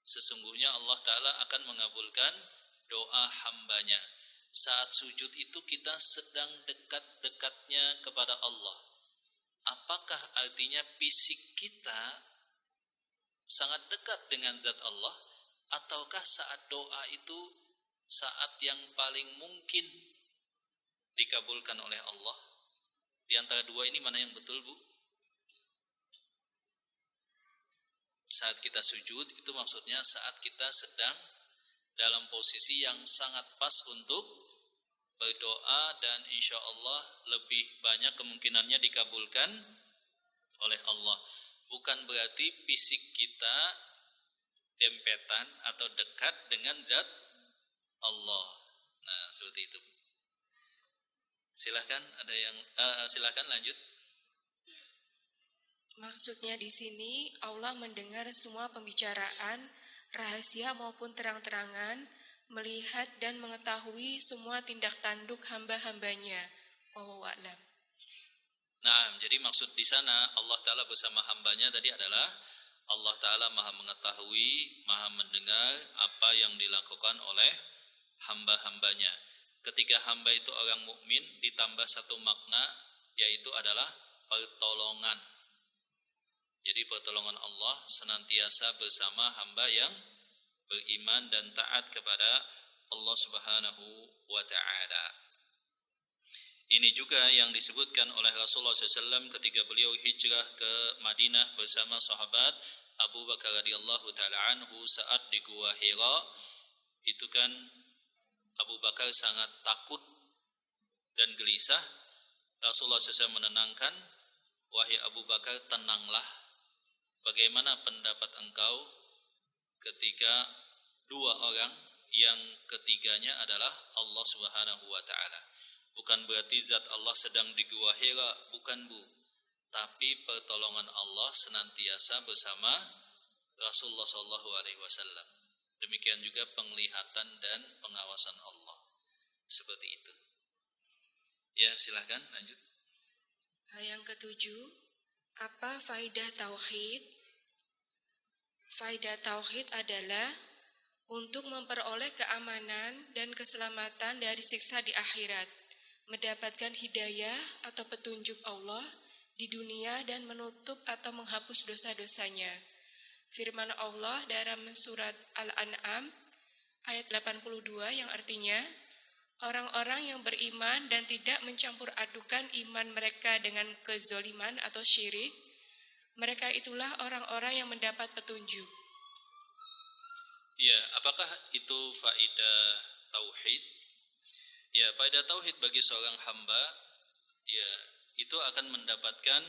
Sesungguhnya Allah Ta'ala akan mengabulkan doa hambanya. Saat sujud itu kita sedang dekat-dekatnya kepada Allah. Apakah artinya fisik kita sangat dekat dengan zat Allah? Ataukah saat doa itu saat yang paling mungkin dikabulkan oleh Allah? Di antara dua ini mana yang betul, Bu? Saat kita sujud itu maksudnya saat kita sedang dalam posisi yang sangat pas untuk berdoa dan insya Allah lebih banyak kemungkinannya dikabulkan oleh Allah. Bukan berarti fisik kita dempetan atau dekat dengan zat Allah. Nah, seperti itu. Silakan ada yang silakan lanjut. Maksudnya di sini Allah mendengar semua pembicaraan, rahasia maupun terang-terangan, melihat dan mengetahui semua tindak tanduk hamba-hambanya. Wallahu a'lam. Nah, jadi maksud di sana Allah Ta'ala bersama hambanya tadi adalah Allah Ta'ala maha mengetahui, maha mendengar apa yang dilakukan oleh hamba-hambanya. Ketika hamba itu orang mukmin ditambah satu makna, yaitu adalah pertolongan. Jadi pertolongan Allah senantiasa bersama hamba yang beriman dan taat kepada Allah Subhanahu wa Ta'ala. Ini juga yang disebutkan oleh Rasulullah SAW ketika beliau hijrah ke Madinah bersama sahabat Abu Bakar radhiyallahu ta'ala anhu saat di Gua Hira. Itu kan Abu Bakar sangat takut dan gelisah. Rasulullah SAW menenangkan, wahai Abu Bakar, tenanglah. Bagaimana pendapat engkau ketika dua orang yang ketiganya adalah Allah Subhanahu wa Ta'ala? Bukan berarti zat Allah sedang di Gua Hira, bukan, Bu. Tapi pertolongan Allah senantiasa bersama Rasulullah SAW. Demikian juga penglihatan dan pengawasan Allah. Seperti itu. Ya, silahkan lanjut. Yang ketujuh, apa faidah tauhid? Faidah tauhid adalah untuk memperoleh keamanan dan keselamatan dari siksa di akhirat, mendapatkan hidayah atau petunjuk Allah di dunia dan menutup atau menghapus dosa-dosanya. Firman Allah dalam surat Al-An'am ayat 82 yang artinya, orang-orang yang beriman dan tidak mencampur adukan iman mereka dengan kezoliman atau syirik, mereka itulah orang-orang yang mendapat petunjuk. Ya, apakah itu faidah tauhid? Ya, faedah tauhid bagi seorang hamba, ya, itu akan mendapatkan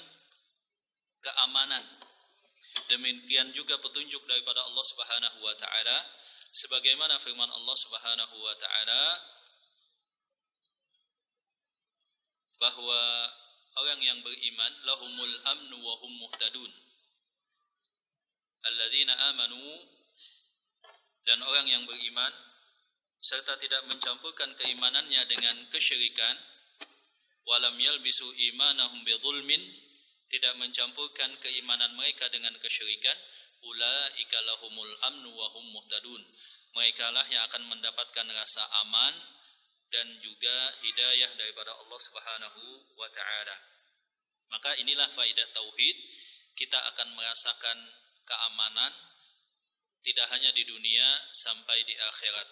keamanan. Demikian juga petunjuk daripada Allah Subhanahu wa taala sebagaimana firman Allah Subhanahu wa taala bahwa orang yang beriman lahumul amnu wa hum muhtadun. Alladzina amanu, dan orang yang beriman serta tidak mencampurkan keimanannya dengan kesyirikan, walam yalbisu imanahum bidzulmin, tidak mencampurkan keimanan mereka dengan kesyirikan, ulaika lahumul amnu wa hum muhtadun, mereka lah yang akan mendapatkan rasa aman dan juga hidayah daripada Allah Subhanahu wa taala. Maka inilah faedah tauhid, kita akan merasakan keamanan tidak hanya di dunia sampai di akhirat.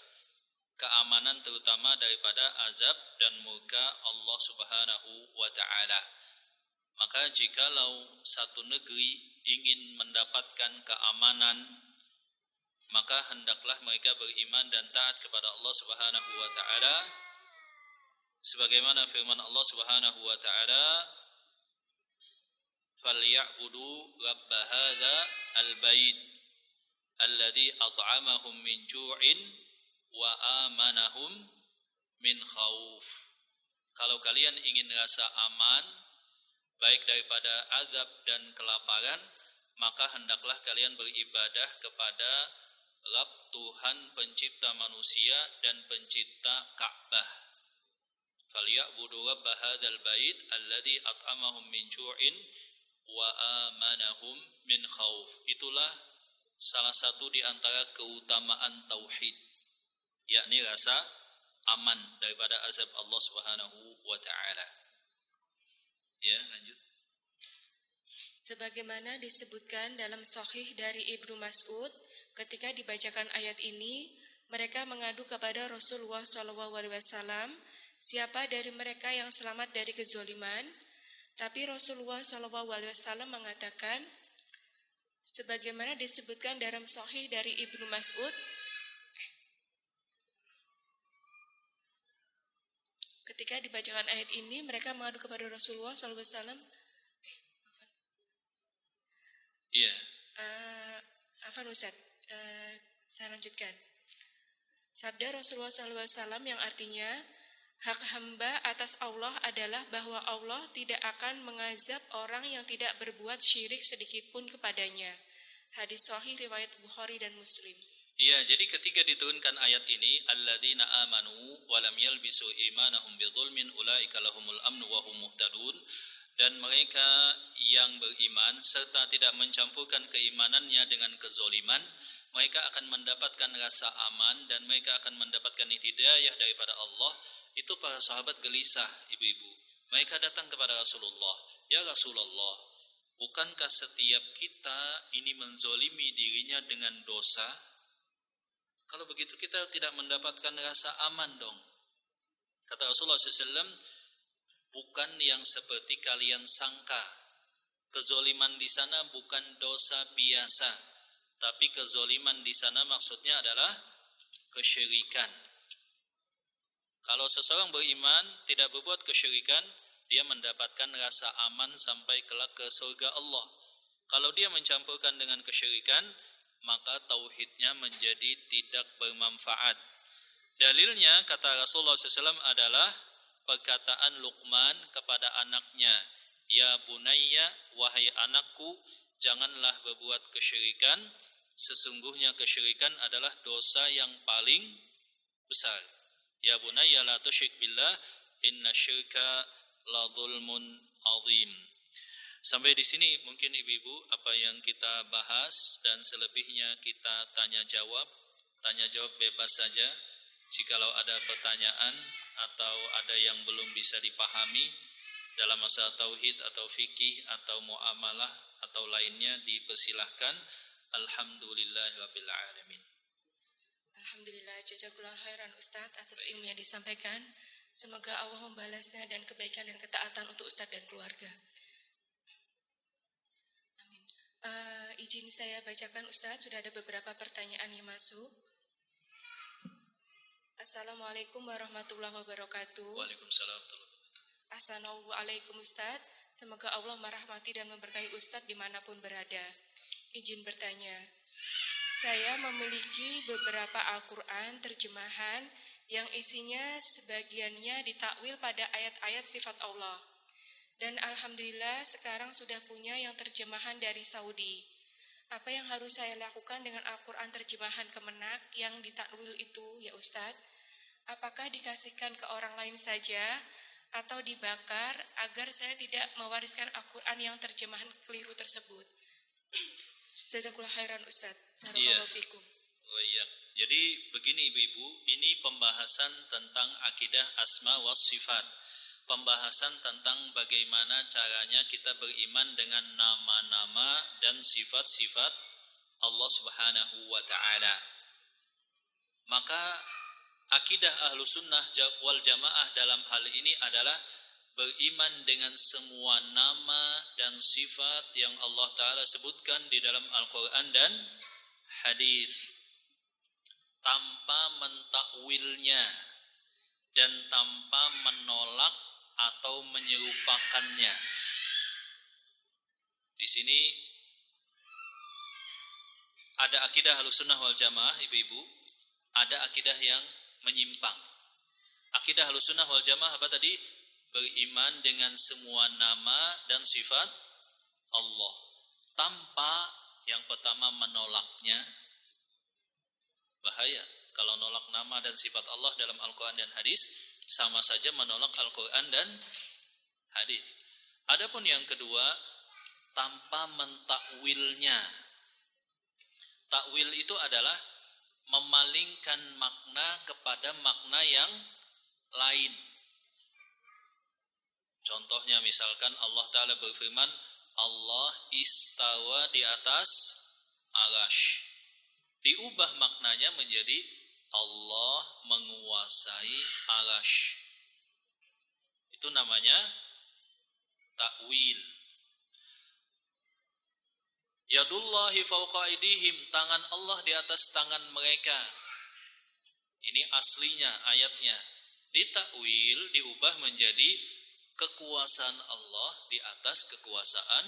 Keamanan terutama daripada azab dan murka Allah Subhanahu wa taala. Maka jikalau satu negeri ingin mendapatkan keamanan, maka hendaklah mereka beriman dan taat kepada Allah Subhanahu wa taala sebagaimana firman Allah Subhanahu wa taala, "Falyabudu rabb hadza al-bait alladzi at'amahum min ju'in wa amanahum min khauf." Kalau kalian ingin rasa aman baik daripada azab dan kelaparan, maka hendaklah kalian beribadah kepada Rabb, Tuhan pencipta manusia dan pencipta Ka'bah. Falyabudu rabb hadzal bait alladzi at'amahum min ju'in wa amanahum min khauf. Itulah salah satu di antara keutamaan tauhid, yakni rasa aman daripada azab Allah Subhanahu wa taala. Ya, lanjut. Sebagaimana disebutkan dalam Sahih dari Ibnu Mas'ud, ketika dibacakan ayat ini, mereka mengadu kepada Rasulullah SAW, siapa dari mereka yang selamat dari kezoliman? Tapi Rasulullah SAW mengatakan, sebagaimana disebutkan dalam Sahih dari Ibnu Mas'ud, ketika dibacakan ayat ini, mereka mengadu kepada Rasulullah SAW. Iya. Afan Ustaz, saya lanjutkan. Sabda Rasulullah SAW yang artinya, hak hamba atas Allah adalah bahwa Allah tidak akan mengazab orang yang tidak berbuat syirik sedikitpun kepadanya. Hadis Sahih riwayat Bukhari dan Muslim. Iya, jadi ketika diturunkan ayat ini, alladzina amanu wa lam yalbisu imanahum bidzulmin ulaika lahumul amnu wa hum muhtadun, dan mereka yang beriman serta tidak mencampurkan keimanannya dengan kezoliman, mereka akan mendapatkan rasa aman dan mereka akan mendapatkan hidayah daripada Allah. Itu para sahabat gelisah, ibu-ibu. Mereka datang kepada Rasulullah, "Ya Rasulullah, bukankah setiap kita ini menzolimi dirinya dengan dosa? Kalau begitu kita tidak mendapatkan rasa aman dong." Kata Rasulullah SAW, "Bukan yang seperti kalian sangka. Kezoliman di sana bukan dosa biasa, tapi kezoliman di sana maksudnya adalah kesyirikan. Kalau seseorang beriman tidak berbuat kesyirikan, dia mendapatkan rasa aman sampai kelak ke surga Allah. Kalau dia mencampurkan dengan kesyirikan, maka tauhidnya menjadi tidak bermanfaat." Dalilnya kata Rasulullah SAW adalah perkataan Luqman kepada anaknya, "Ya bunayya, wahai anakku, janganlah berbuat kesyirikan. Sesungguhnya kesyirikan adalah dosa yang paling besar. Ya bunayya la tusyrik billah, inna syirka la dzulmun azim." Sampai di sini mungkin ibu-ibu apa yang kita bahas, dan selebihnya kita tanya jawab bebas saja. Jikalau ada pertanyaan atau ada yang belum bisa dipahami dalam masalah tauhid atau fikih atau muamalah atau lainnya, dipersilahkan. Alhamdulillahirabbil alamin. Alhamdulillah, jazakallahu khairan Ustadz atas ilmu yang disampaikan. Semoga Allah membalasnya dan kebaikan dan ketaatan untuk Ustadz dan keluarga. Amin. Izin saya bacakan Ustadz, sudah ada beberapa pertanyaan yang masuk. Assalamualaikum warahmatullahi wabarakatuh. Waalaikumsalam. Assalamualaikum Ustadz. Semoga Allah merahmati dan memberkahi Ustadz dimanapun berada. Izin bertanya, saya memiliki beberapa Al-Quran terjemahan yang isinya sebagiannya ditakwil pada ayat-ayat sifat Allah. Dan Alhamdulillah sekarang sudah punya yang terjemahan dari Saudi. Apa yang harus saya lakukan dengan Al-Quran terjemahan Kemenak yang ditakwil itu ya Ustadz? Apakah dikasihkan ke orang lain saja atau dibakar agar saya tidak mewariskan Al-Quran yang terjemahan keliru tersebut? Jazakallahu khairan Ustadz. Barakallahu fikum. Iya. Jadi begini Ibu-ibu, ini pembahasan tentang akidah asma was sifat. Pembahasan tentang bagaimana caranya kita beriman dengan nama-nama dan sifat-sifat Allah Subhanahu wa ta'ala. Maka akidah ahlu sunnah wal jamaah dalam hal ini adalah beriman dengan semua nama dan sifat yang Allah Ta'ala sebutkan di dalam Al-Quran dan hadis, tanpa mentakwilnya dan tanpa menolak atau menyerupakannya. Di sini ada akidah Ahlussunnah wal Jamaah, ibu-ibu, ada akidah yang menyimpang. Akidah Ahlussunnah wal Jamaah apa tadi? Beriman dengan semua nama dan sifat Allah tanpa yang pertama menolaknya. Bahaya kalau nolak nama dan sifat Allah dalam Al-Quran dan hadis, sama saja menolak Al-Quran dan hadis. Adapun yang kedua, tanpa mentakwilnya. Takwil itu adalah memalingkan makna kepada makna yang lain. Contohnya misalkan Allah Ta'ala berfirman, Allah istawa di atas arasy. Diubah maknanya menjadi Allah menguasai arasy. Itu namanya takwil. Yadullahi fawqa aydihim, tangan Allah di atas tangan mereka. Ini aslinya ayatnya. Ditakwil, diubah menjadi kekuasaan Allah di atas kekuasaan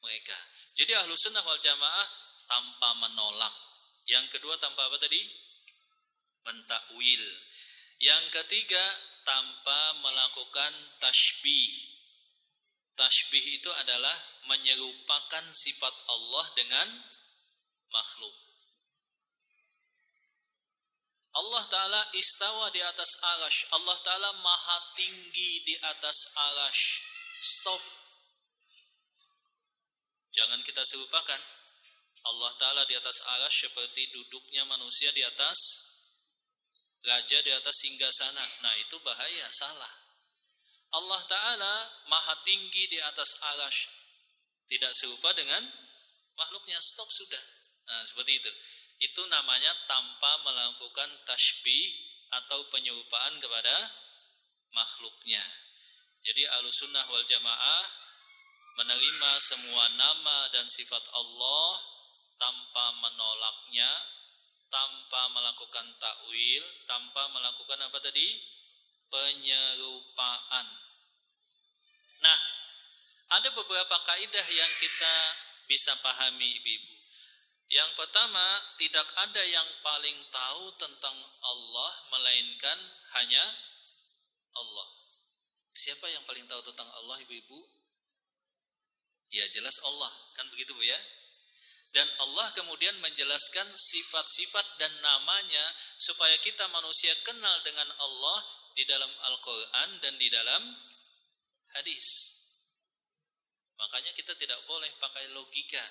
mereka. Jadi Ahlussunnah wal Jamaah tanpa menolak. Yang kedua tanpa apa tadi? Mentakwil. Yang ketiga tanpa melakukan tashbih. Tashbih itu adalah menyerupakan sifat Allah dengan makhluk. Allah Ta'ala istawa di atas arasy. Allah Ta'ala maha tinggi di atas arasy. Stop. Jangan kita serupakan. Allah Ta'ala di atas arasy seperti duduknya manusia di atas raja di atas singgasana. Nah itu bahaya, salah. Allah Ta'ala maha tinggi di atas arasy. Tidak serupa dengan makhluknya. Stop sudah. Nah seperti itu. Itu namanya tanpa melakukan tashbih atau penyerupaan kepada makhluknya. Jadi Ahlussunnah wal Jamaah menerima semua nama dan sifat Allah tanpa menolaknya, tanpa melakukan takwil, tanpa melakukan apa tadi? Penyerupaan. Nah, ada beberapa kaidah yang kita bisa pahami ibu-ibu. Yang pertama, tidak ada yang paling tahu tentang Allah melainkan hanya Allah. Siapa yang paling tahu tentang Allah ibu-ibu? Ya jelas Allah, kan begitu Bu ya? Dan Allah kemudian menjelaskan sifat-sifat dan namanya supaya kita manusia kenal dengan Allah di dalam Al-Quran dan di dalam hadis. Makanya kita tidak boleh pakai logika.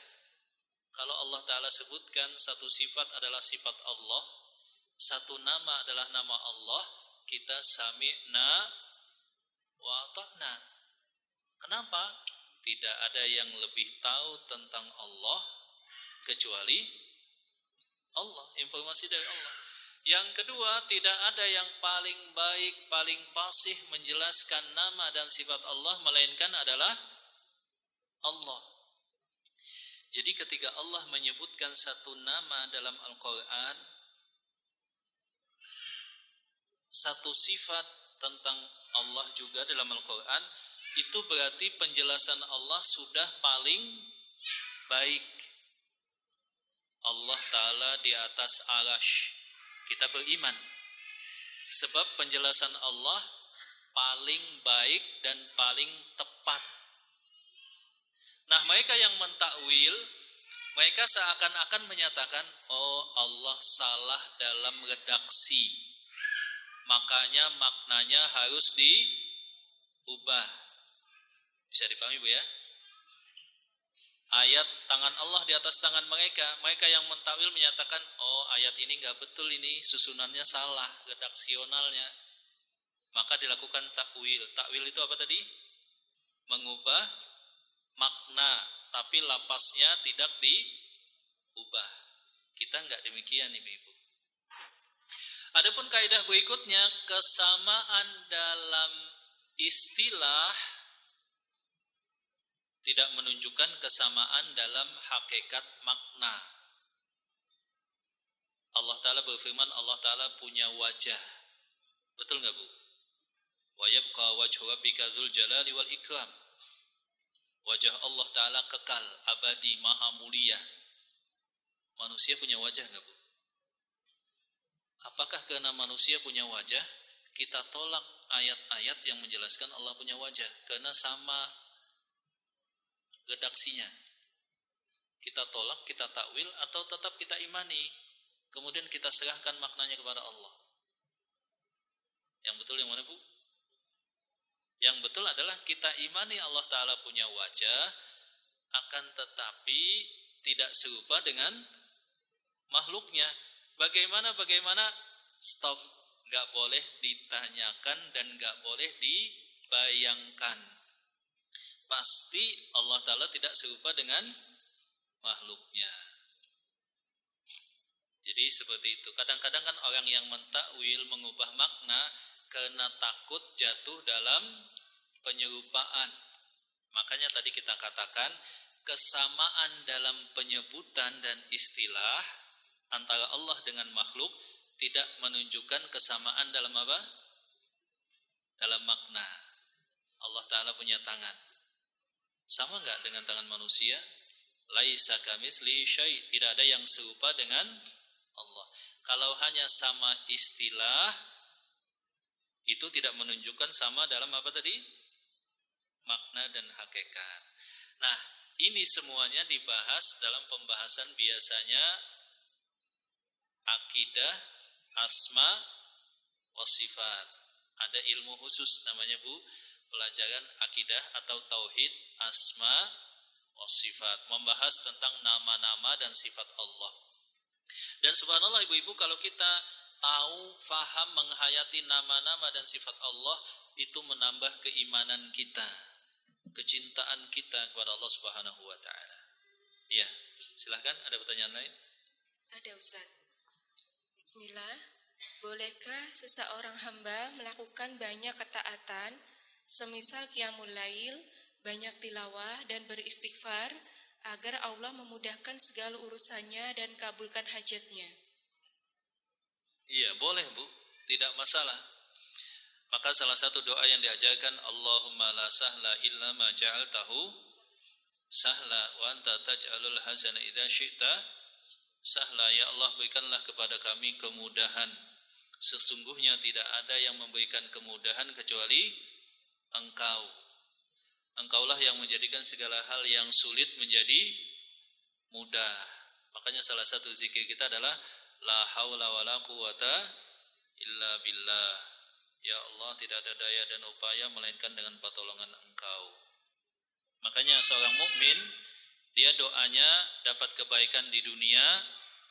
Kalau Allah Ta'ala sebutkan satu sifat adalah sifat Allah, satu nama adalah nama Allah, kita sami'na wa ata'na. Kenapa? Tidak ada yang lebih tahu tentang Allah kecuali Allah, informasi dari Allah. Yang kedua, tidak ada yang paling baik, paling fasih menjelaskan nama dan sifat Allah melainkan adalah Allah. Jadi ketika Allah menyebutkan satu nama dalam Al-Quran, satu sifat tentang Allah juga dalam Al-Quran, itu berarti penjelasan Allah sudah paling baik. Allah Ta'ala di atas arasy, kita beriman sebab penjelasan Allah paling baik dan paling tepat. Nah, mereka yang mentakwil, mereka seakan-akan menyatakan, oh Allah salah dalam redaksi, makanya maknanya harus diubah. Bisa dipahami Bu ya? Ayat tangan Allah di atas tangan mereka. Mereka yang mentakwil menyatakan, oh ayat ini enggak betul, ini susunannya salah, redaksionalnya. Maka dilakukan takwil. Takwil itu apa tadi? Mengubah makna, tapi lapasnya tidak diubah. Kita enggak demikian Ibu-ibu. Adapun kaidah berikutnya, kesamaan dalam istilah tidak menunjukkan kesamaan dalam hakikat makna. Allah Ta'ala berfirman, Allah Ta'ala punya wajah. Betul nggak Bu? Wa yabqa wajhu rabbika dzul jalali wal ikram. Wajah Allah Ta'ala kekal, abadi, maha mulia. Manusia punya wajah nggak Bu? Apakah karena manusia punya wajah, kita tolak ayat-ayat yang menjelaskan Allah punya wajah? Karena sama redaksinya. Kita tolak, kita takwil, atau tetap kita imani, kemudian kita serahkan maknanya kepada Allah. Yang betul yang mana Bu? Yang betul adalah kita imani Allah Ta'ala punya wajah, akan tetapi tidak serupa dengan makhluknya. Bagaimana? Stop. Gak boleh ditanyakan dan gak boleh dibayangkan. Pasti Allah Ta'ala tidak serupa dengan makhluknya. Jadi seperti itu. Kadang-kadang kan orang yang mentakwil, mengubah makna karena takut jatuh dalam penyerupaan. Makanya tadi kita katakan kesamaan dalam penyebutan dan istilah antara Allah dengan makhluk tidak menunjukkan kesamaan dalam apa? Dalam makna. Allah Ta'ala punya tangan. Sama enggak dengan tangan manusia? Laisa kamitslihi syai', tidak ada yang serupa dengan Allah. Kalau hanya sama istilah, itu tidak menunjukkan sama dalam apa tadi? Makna dan hakikat. Nah, ini semuanya dibahas dalam pembahasan biasanya akidah, asma, wa sifat. Ada ilmu khusus namanya Bu, pelajaran akidah atau tauhid, asma wa sifat, membahas tentang nama-nama dan sifat Allah. Dan subhanallah Ibu-ibu, kalau kita tahu, faham, menghayati nama-nama dan sifat Allah, itu menambah keimanan kita, kecintaan kita kepada Allah Subhanahu wa taala. Iya, silahkan, ada pertanyaan lain? Ada Ustaz. Bismillah. Bolehkah seseorang hamba melakukan banyak ketaatan, semisal qiyamul lail, banyak tilawah dan beristighfar, agar Allah memudahkan segala urusannya dan kabulkan hajatnya? Iya, boleh Bu, tidak masalah. Maka salah satu doa yang diajarkan, Allahumma la sahla illa ma ja'altahu sahla wa anta taj'alul hazana idza syi'ta sahla. Ya Allah, berikanlah kepada kami kemudahan. Sesungguhnya tidak ada yang memberikan kemudahan kecuali Engkau. Engkaulah yang menjadikan segala hal yang sulit menjadi mudah. Makanya salah satu zikir kita adalah la haula wala quwata illa billah. Ya Allah, tidak ada daya dan upaya melainkan dengan pertolongan Engkau. Makanya seorang mukmin, dia doanya dapat kebaikan di dunia,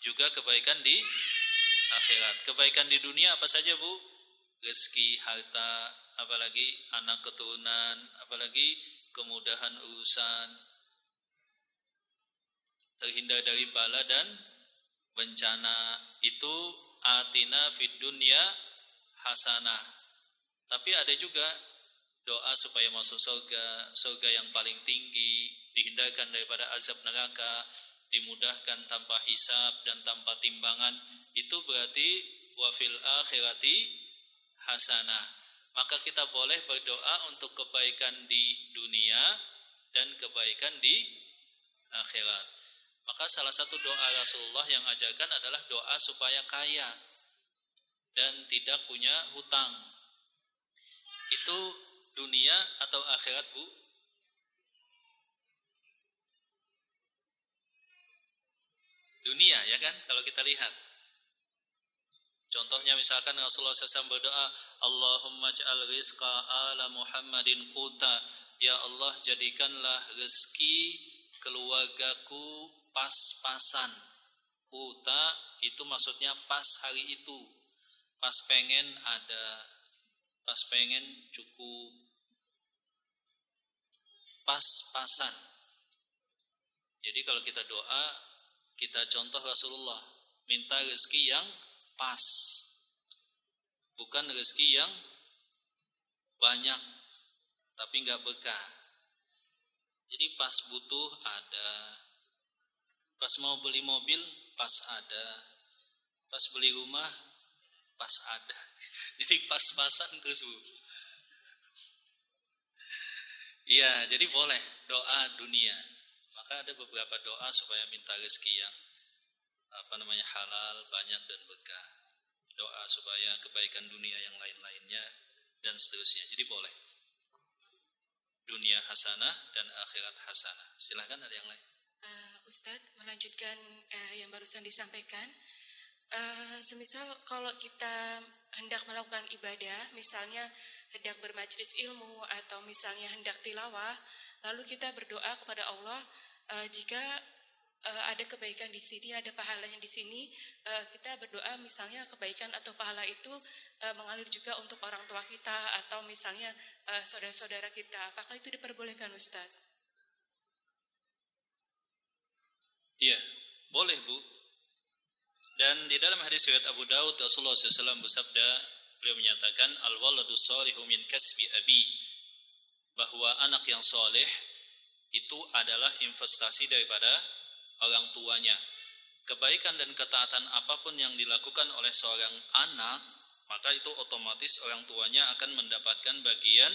juga kebaikan di akhirat. Kebaikan di dunia apa saja Bu? Rezeki, harta, apalagi anak keturunan, apalagi kemudahan urusan, terhindar dari bala dan bencana. Itu atina fid dunya hasanah. Tapi ada juga doa supaya masuk surga yang paling tinggi, dihindarkan daripada azab neraka, dimudahkan tanpa hisab dan tanpa timbangan. Itu berarti wa fil akhirati hasanah. Maka kita boleh berdoa untuk kebaikan di dunia dan kebaikan di akhirat. Maka salah satu doa Rasulullah yang ajarkan adalah doa supaya kaya dan tidak punya hutang. Itu dunia atau akhirat, Bu? Dunia, ya kan? Kalau kita lihat. Contohnya misalkan Rasulullah SAW berdoa, Allahumma ja'al rizqa ala Muhammadin quta. Ya Allah, jadikanlah rezeki keluargaku pas-pasan. Quta itu maksudnya pas hari itu. Pas pengen ada, pas pengen cukup, pas-pasan. Jadi kalau kita doa, kita contoh Rasulullah, minta rezeki yang pas, bukan rezeki yang banyak tapi nggak berkah. Jadi pas butuh ada, pas mau beli mobil pas ada, pas beli rumah pas ada. Jadi pas-pasan terus, Bu. Iya, jadi boleh doa dunia. Maka ada beberapa doa supaya minta rezeki yang halal, banyak dan berkah. Doa supaya kebaikan dunia yang lain-lainnya dan seterusnya. Jadi boleh. Dunia hasanah dan akhirat hasanah. Silahkan ada yang lain. Ustadz, melanjutkan yang barusan disampaikan. Semisal kalau kita hendak melakukan ibadah, misalnya hendak bermajlis ilmu atau misalnya hendak tilawah, lalu kita berdoa kepada Allah, jika ada kebaikan di sini, ada pahalanya di sini, kita berdoa misalnya kebaikan atau pahala itu mengalir juga untuk orang tua kita atau misalnya saudara-saudara kita. Apakah itu diperbolehkan, Ustadz? Iya, boleh, Bu. Dan di dalam hadis riwayat Abu Daud, Rasulullah SAW bersabda, beliau menyatakan, al-waladu shalihu min kasbi abi, bahwa anak yang soleh itu adalah investasi daripada orang tuanya. Kebaikan dan ketaatan apapun yang dilakukan oleh seorang anak, maka itu otomatis orang tuanya akan mendapatkan bagian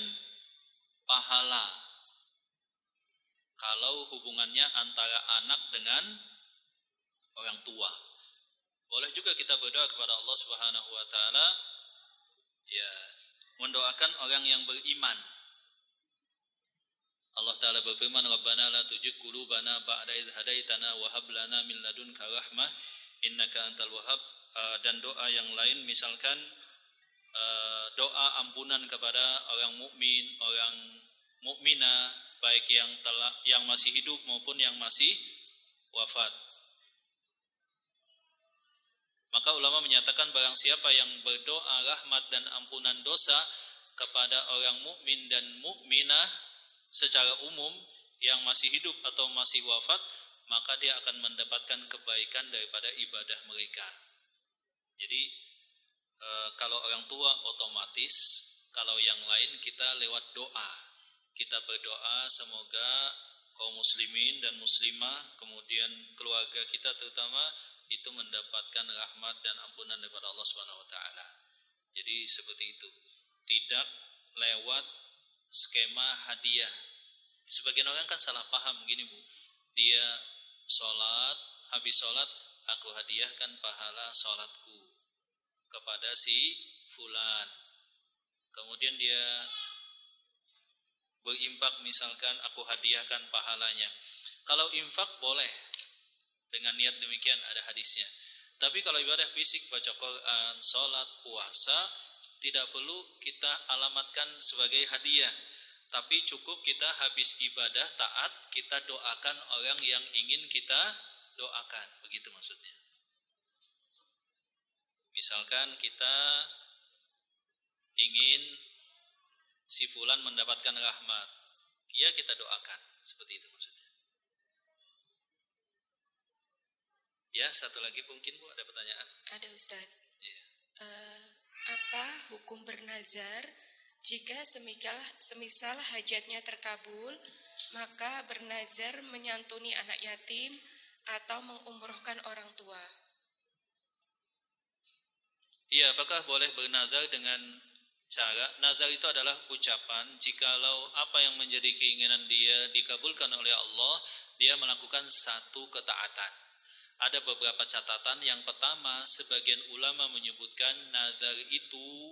pahala. Kalau hubungannya antara anak dengan orang tua. Boleh juga kita berdoa kepada Allah Subhanahu wa taala, ya, mendoakan orang yang beriman. Allah Ta'ala berfirman, Rabbana la tujig qulubana ba'da idh hadaitana wa hab lana min ladunka rahmah innaka antal wahhab. Dan doa yang lain misalkan doa ampunan kepada orang mukmin, orang mukminah, baik yang masih hidup maupun yang masih wafat. Maka ulama menyatakan barang siapa yang berdoa rahmat dan ampunan dosa kepada orang mukmin dan mukminah secara umum yang masih hidup atau masih wafat, maka dia akan mendapatkan kebaikan daripada ibadah mereka. Jadi kalau orang tua otomatis, kalau yang lain kita lewat doa. Kita berdoa semoga kaum muslimin dan muslimah, kemudian keluarga kita terutama, itu mendapatkan rahmat dan ampunan daripada Allah Subhanahu wa taala. Jadi seperti itu. Tidak lewat skema hadiah. Sebagian orang kan salah paham gini, Bu. Dia sholat, habis sholat aku hadiahkan pahala sholatku kepada si fulan. Kemudian dia berinfak, misalkan aku hadiahkan pahalanya. Kalau infak boleh dengan niat demikian, ada hadisnya. Tapi kalau ibadah fisik, baca Quran, sholat, puasa, tidak perlu kita alamatkan sebagai hadiah. Tapi cukup kita habis ibadah taat, kita doakan orang yang ingin kita doakan. Begitu maksudnya. Misalkan kita ingin si fulan mendapatkan rahmat, ya kita doakan. Seperti itu maksudnya. Ya, satu lagi mungkin, Bu, ada pertanyaan? Ada, Ustaz. Ya. Apa hukum bernazar jika semisal hajatnya terkabul, maka bernazar menyantuni anak yatim atau mengumrohkan orang tua? Iya, apakah boleh bernazar dengan cara. Nazar itu adalah ucapan, jikalau apa yang menjadi keinginan dia dikabulkan oleh Allah, dia melakukan satu ketaatan. Ada beberapa catatan. Yang pertama, sebagian ulama menyebutkan nazar itu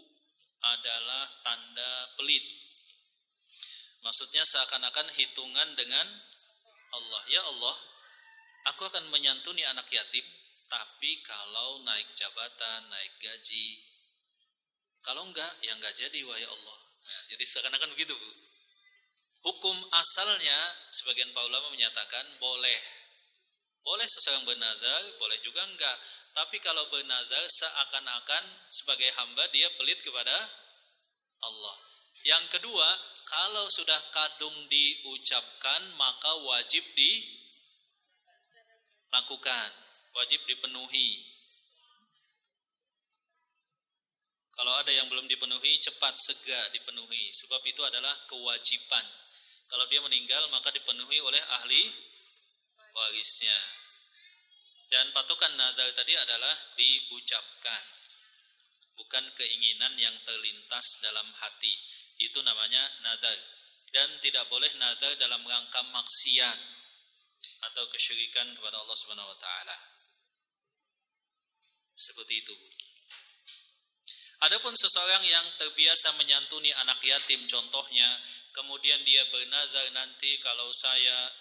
adalah tanda pelit. Maksudnya seakan-akan hitungan dengan Allah. Ya Allah, aku akan menyantuni anak yatim, tapi kalau naik jabatan, naik gaji, kalau enggak, ya enggak jadi wahai Allah. Nah, jadi seakan-akan begitu, Bu. Hukum asalnya sebagian para ulama menyatakan boleh. Boleh seseorang bernazar, boleh juga enggak. Tapi kalau bernazar seakan-akan sebagai hamba dia pelit kepada Allah. Yang kedua, kalau sudah kadung diucapkan maka wajib dilakukan, wajib dipenuhi. Kalau ada yang belum dipenuhi, cepat segera dipenuhi, sebab itu adalah kewajiban. Kalau dia meninggal maka dipenuhi oleh ahli warisnya. Dan patokan nazar tadi adalah diucapkan, bukan keinginan yang terlintas dalam hati. Itu namanya nazar. Dan tidak boleh nazar dalam rangka maksiat atau kesyirikan kepada Allah Subhanahu wa taala. Seperti itu. Adapun seseorang yang terbiasa menyantuni anak yatim contohnya, kemudian dia bernazar, nanti kalau saya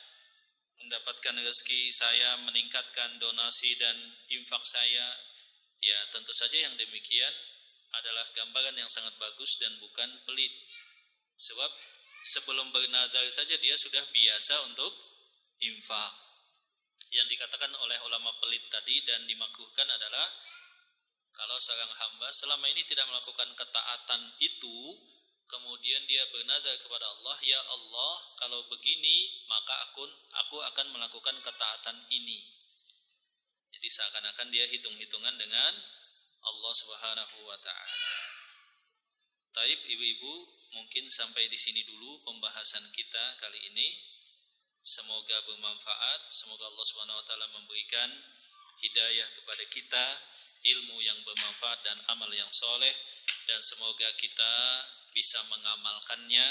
mendapatkan rezeki, saya meningkatkan donasi dan infak saya, ya tentu saja yang demikian adalah gambaran yang sangat bagus dan bukan pelit. Sebab sebelum bernazar saja dia sudah biasa untuk infak. Yang dikatakan oleh ulama pelit tadi dan dimakruhkan adalah kalau seorang hamba selama ini tidak melakukan ketaatan itu, kemudian dia bernazar kepada Allah, ya Allah, kalau begini maka aku akan melakukan ketaatan ini. Jadi seakan-akan dia hitung-hitungan dengan Allah Subhanahu wa taala. Taib ibu-ibu, mungkin sampai di sini dulu pembahasan kita kali ini. Semoga bermanfaat, semoga Allah Subhanahu wa taala memberikan hidayah kepada kita, ilmu yang bermanfaat dan amal yang soleh, dan semoga kita bisa mengamalkannya,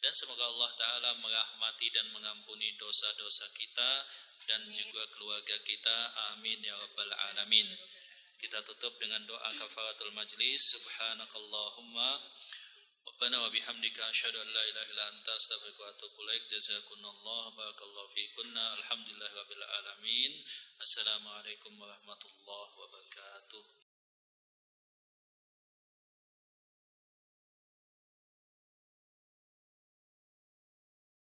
dan semoga Allah Ta'ala merahmati dan mengampuni dosa-dosa kita dan juga keluarga kita. Amin ya rabbal alamin. Kita tutup dengan doa kafaratul majlis. Subhanakallahumma Rabbana wa bihamdika asyhadu an la ilaha illa anta astaghfiruka wa atubu ilaik. Jazakumullah, barakallahu fikunna. Alhamdulillahirabbil alamin. Assalamualaikum warahmatullahi wabarakatuh.